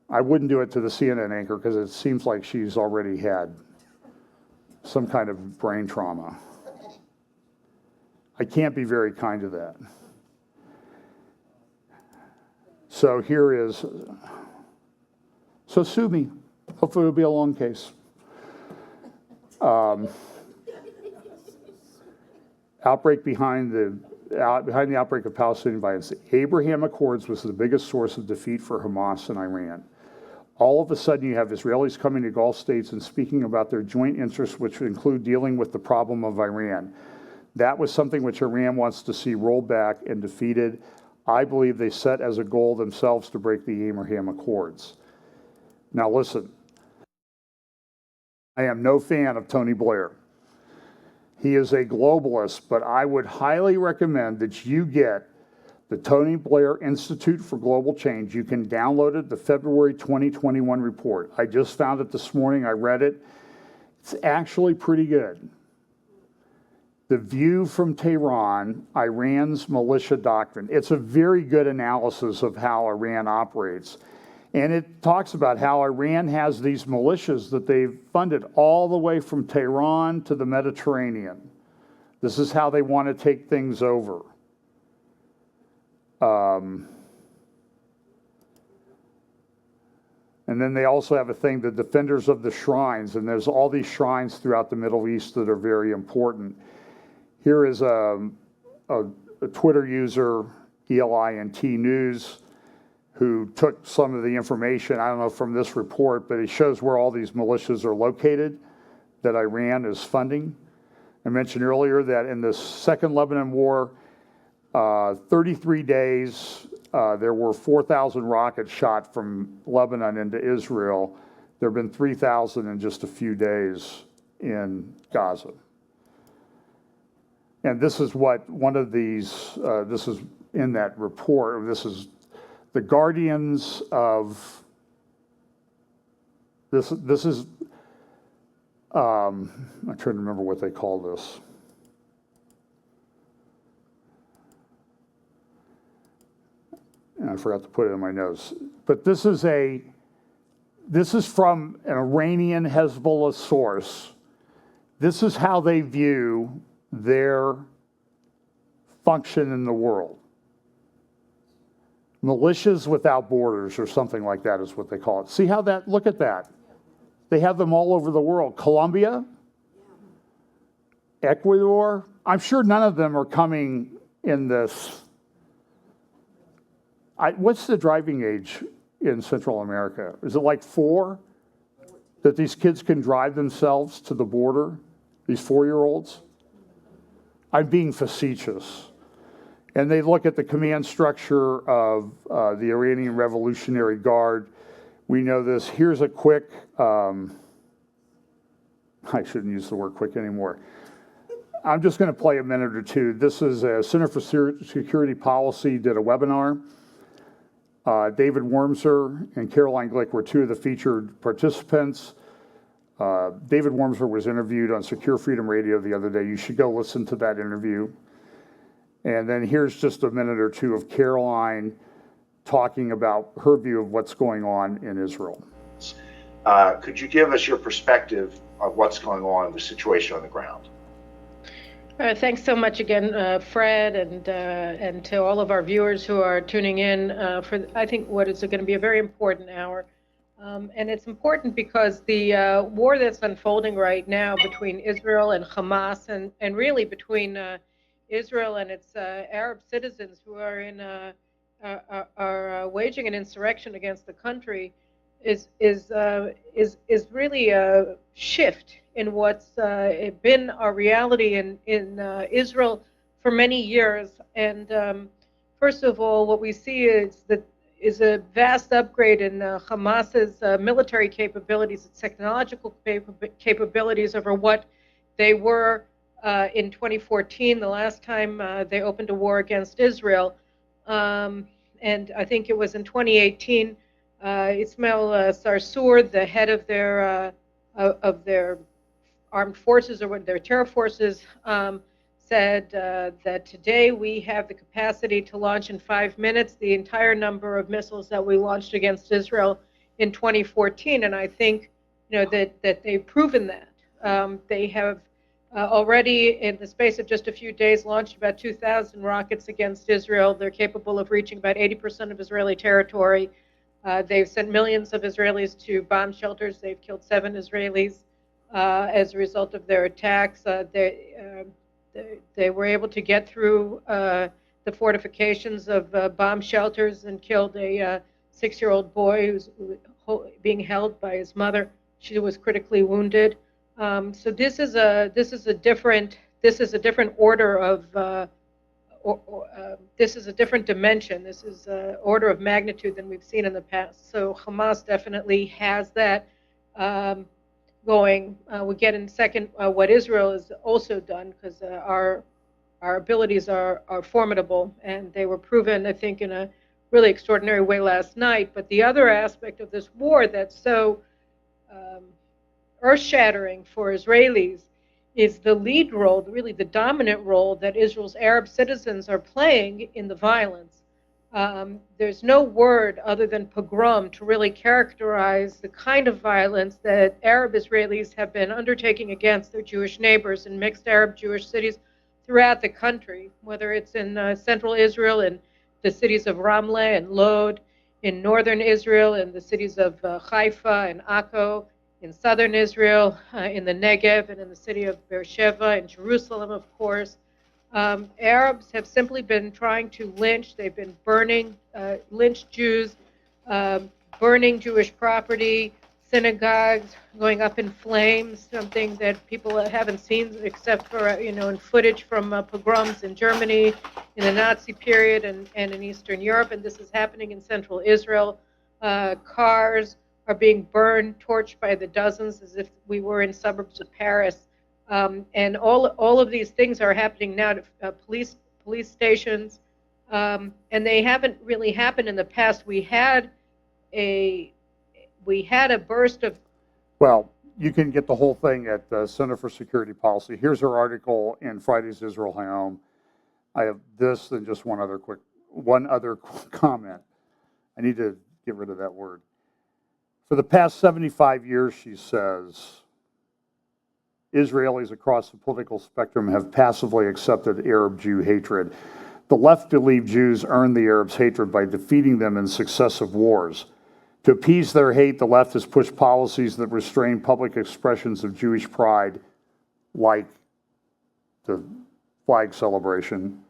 I wouldn't do it to the CNN anchor because it seems like she's already had some kind of brain trauma. I can't be very kind to that. So here is, so sue me. Hopefully it'll be a long case. Outbreak behind the outbreak of Palestinian violence. The Abraham Accords was the biggest source of defeat for Hamas and Iran. All of a sudden, you have Israelis coming to Gulf states and speaking about their joint interests, which would include dealing with the problem of Iran. That was something which Iran wants to see rolled back and defeated. I believe they set as a goal themselves to break the Abraham Accords. Now listen, I am no fan of Tony Blair. He is a globalist, but I would highly recommend that you get the Tony Blair Institute for Global Change. You can download it, the February 2021 report. I just found it this morning. I read it. It's actually pretty good. The View from Tehran, Iran's Militia Doctrine. It's a very good analysis of how Iran operates. And it talks about how Iran has these militias that they've funded all the way from Tehran to the Mediterranean. This is how they want to take things over. And then they also have a thing, the Defenders of the Shrines, and there's all these shrines throughout the Middle East that are very important. Here is a Twitter user, ELINT News, who took some of the information, I don't know, from this report, but it shows where all these militias are located that Iran is funding. I mentioned earlier that in the Second Lebanon War, 33 days, there were 4,000 rockets shot from Lebanon into Israel. There have been 3,000 in just a few days in Gaza. And this is what one of these, this is in that report, this is the guardians of, this is, I'm trying to remember what they call this. And I forgot to put it in my notes. But this is from an Iranian Hezbollah source. This is how they view their function in the world. Militias without borders or something like that is what they call it. See how that, look at that. They have them all over the world. Colombia, Ecuador, I'm sure none of them are coming in this. What's the driving age in Central America? Is it like 4? That these kids can drive themselves to the border? These 4-year-olds? I'm being facetious. And they look at the command structure of the Iranian Revolutionary Guard. We know this. Here's a quick, I shouldn't use the word quick anymore. I'm just going to play a minute or two. This is a Center for Security Policy did a webinar. David Wormser and Caroline Glick were 2 of the featured participants. David Wormser was interviewed on Secure Freedom Radio the other day. You should go listen to that interview. And then here's just a minute or 2 of Caroline talking about her view of what's going on in Israel. Could you give us your perspective of what's going on, the situation on the ground? Thanks so much again, Fred, and to all of our viewers who are tuning in for, I think, what is going to be a very important hour. And it's important because the war that's unfolding right now between Israel and Hamas, and really between Israel and its Arab citizens who are waging an insurrection against the country, is really a shift in what's been our reality in Israel for many years. And first of all, what we see is a vast upgrade in Hamas's military capabilities, its technological capabilities over what they were in 2014, the last time they opened a war against Israel. And I think it was in 2018, Ismail Sarsour, the head of their armed forces or their terror forces, said that today we have the capacity to launch in 5 minutes the entire number of missiles that we launched against Israel in 2014. And I think that they've proven that. They have already in the space of just a few days launched about 2,000 rockets against Israel. They're capable of reaching about 80% of Israeli territory. They've sent millions of Israelis to bomb shelters. They've killed 7 Israelis as a result of their attacks. They were able to get through the fortifications of bomb shelters and killed a 6-year-old boy who's being held by his mother. She was critically wounded. So this is a different order of this is a different dimension. This is an order of magnitude than we've seen in the past. So Hamas definitely has that going. We get in a second what Israel has also done, because our abilities are formidable, and they were proven, I think, in a really extraordinary way last night. But the other aspect of this war that's so earth-shattering for Israelis is the lead role, really the dominant role that Israel's Arab citizens are playing in the violence. There's no word other than pogrom to really characterize the kind of violence that Arab Israelis have been undertaking against their Jewish neighbors in mixed Arab-Jewish cities throughout the country, whether it's in central Israel, in the cities of Ramleh and Lod, in northern Israel, in the cities of Haifa and Akko, in southern Israel, in the Negev, and in the city of Beersheba, in Jerusalem, of course. Arabs have simply been trying to lynch. They've been burning, lynched Jews, burning Jewish property, synagogues going up in flames, something that people haven't seen except for, in footage from pogroms in Germany in the Nazi period and in Eastern Europe. And this is happening in central Israel. Cars are being burned, torched by the dozens, as if we were in suburbs of Paris. And all of these things are happening now to police stations, and they haven't really happened in the past. We had a burst of. Well, you can get the whole thing at the Center for Security Policy. Here's her article in Friday's Israel Home. I have this and just one other comment. I need to get rid of that word. For the past 75 years, she says, Israelis across the political spectrum have passively accepted Arab-Jew hatred. The left believe Jews earned the Arabs' hatred by defeating them in successive wars. To appease their hate, the left has pushed policies that restrain public expressions of Jewish pride, like the flag celebration,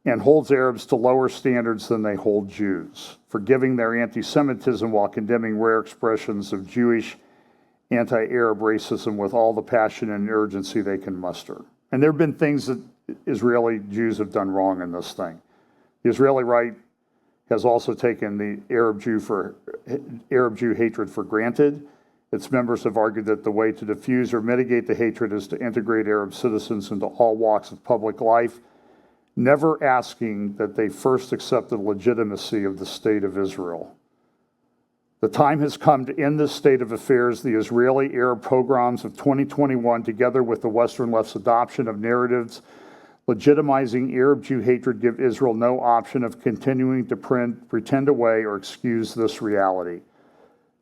and holds Arabs to lower standards than they hold Jews, forgiving their anti-Semitism while condemning rare expressions of Jewish anti-Arab racism with all the passion and urgency they can muster. And there have been things that Israeli Jews have done wrong in this thing. The Israeli right has also taken the Arab Jew hatred for granted. Its members have argued that the way to diffuse or mitigate the hatred is to integrate Arab citizens into all walks of public life, never asking that they first accept the legitimacy of the state of Israel. The time has come to end this state of affairs. The Israeli-Arab pogroms of 2021, together with the Western left's adoption of narratives legitimizing Arab-Jew hatred, give Israel no option of continuing to pretend away or excuse this reality.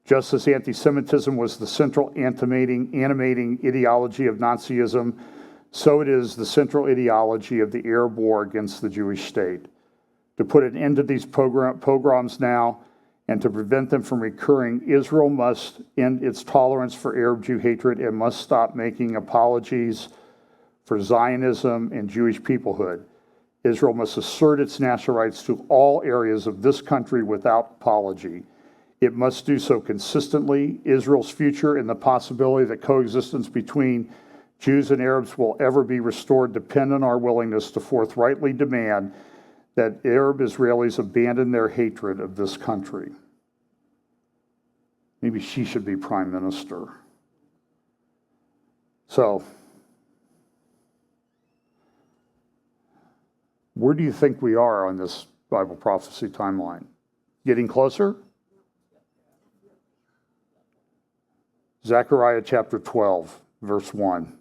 Just as anti-Semitism was the central animating ideology of Nazism, so it is the central ideology of the Arab war against the Jewish state. To put an end to these pogroms now and to prevent them from recurring, Israel must end its tolerance for Arab-Jew hatred and must stop making apologies for Zionism and Jewish peoplehood. Israel must assert its national rights to all areas of this country without apology. It must do so consistently. Israel's future and the possibility that coexistence between Jews and Arabs will ever be restored depend on our willingness to forthrightly demand that Arab Israelis abandon their hatred of this country. Maybe she should be prime minister. So, where do you think we are on this Bible prophecy timeline? Getting closer? Zechariah chapter 12, verse 1.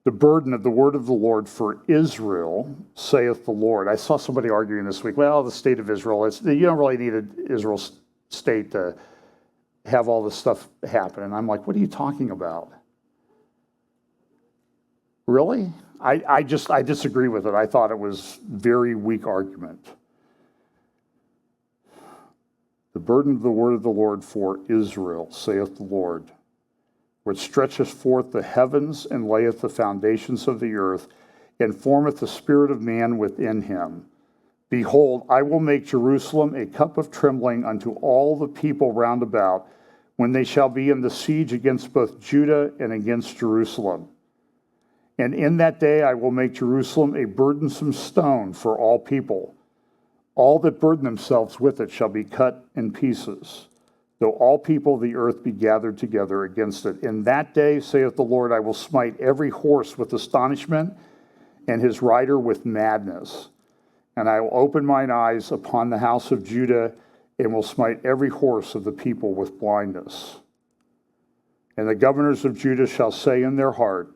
The burden of the word of the Lord for Israel, saith the Lord. I saw somebody arguing this week, well, the state of Israel, you don't really need an Israel state to have all this stuff happen. And I'm like, what are you talking about? Really? I disagree with it. I thought it was very weak argument. The burden of the word of the Lord for Israel, saith the Lord, which stretcheth forth the heavens and layeth the foundations of the earth, and formeth the spirit of man within him. Behold, I will make Jerusalem a cup of trembling unto all the people round about, when they shall be in the siege against both Judah and against Jerusalem. And in that day I will make Jerusalem a burdensome stone for all people. All that burden themselves with it shall be cut in pieces, though all people of the earth be gathered together against it. In that day, saith the Lord, I will smite every horse with astonishment, and his rider with madness. And I will open mine eyes upon the house of Judah, and will smite every horse of the people with blindness. And the governors of Judah shall say in their heart,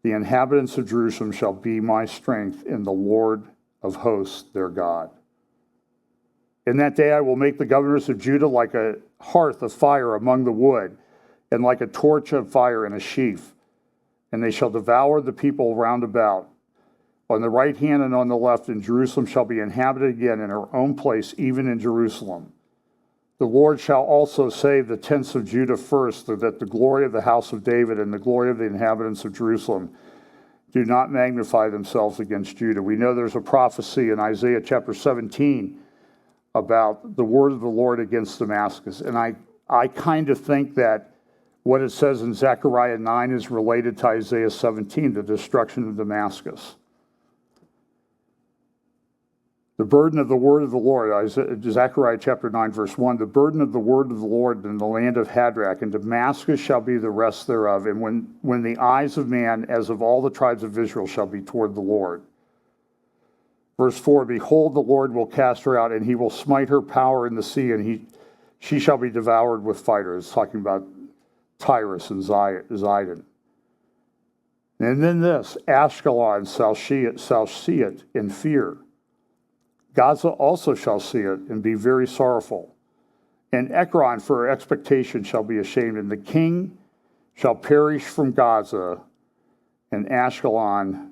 the inhabitants of Jerusalem shall be my strength in the Lord of hosts their God. In that day I will make the governors of Judah like a hearth of fire among the wood, and like a torch of fire in a sheaf. And they shall devour the people round about. On the right hand and on the left, and Jerusalem shall be inhabited again in her own place, even in Jerusalem. The Lord shall also save the tents of Judah first, so that the glory of the house of David and the glory of the inhabitants of Jerusalem do not magnify themselves against Judah. We know there's a prophecy in Isaiah chapter 17 about the word of the Lord against Damascus. And I kind of think that what it says in Zechariah 9 is related to Isaiah 17, the destruction of Damascus. The burden of the word of the Lord, Zechariah chapter 9, verse 1, the burden of the word of the Lord in the land of Hadrach, and Damascus shall be the rest thereof. And when the eyes of man, as of all the tribes of Israel, shall be toward the Lord. Verse 4, behold, the Lord will cast her out, and he will smite her power in the sea, and she shall be devoured with fighters. It's talking about Tyrus and Zidon. And then this, Ashkelon shall see it in fear. Gaza also shall see it and be very sorrowful. And Ekron for her expectation shall be ashamed, and the king shall perish from Gaza, and Ashkelon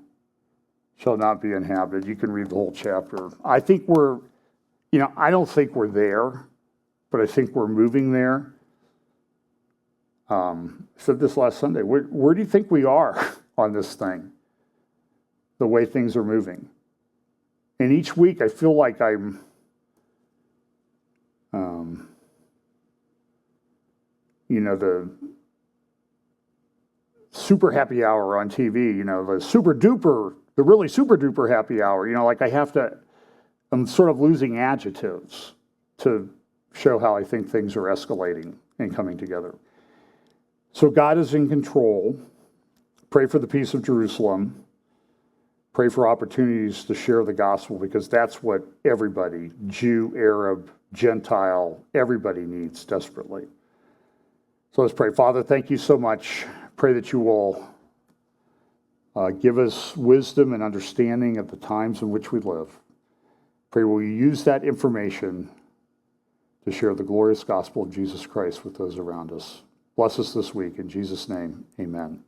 shall not be inhabited. You can read the whole chapter. I think I don't think we're there, but I think we're moving there. I said this last Sunday. Where do you think we are on this thing? The way things are moving. And each week I feel like I'm the super happy hour on TV, the really super duper happy hour, I'm sort of losing adjectives to show how I think things are escalating and coming together. So God is in control. Pray for the peace of Jerusalem. Pray for opportunities to share the gospel, because that's what everybody, Jew, Arab, Gentile, everybody needs desperately. So let's pray. Father, thank you so much. Pray that you will give us wisdom and understanding of the times in which we live. Pray will you use that information to share the glorious gospel of Jesus Christ with those around us. Bless us this week. In Jesus' name, amen.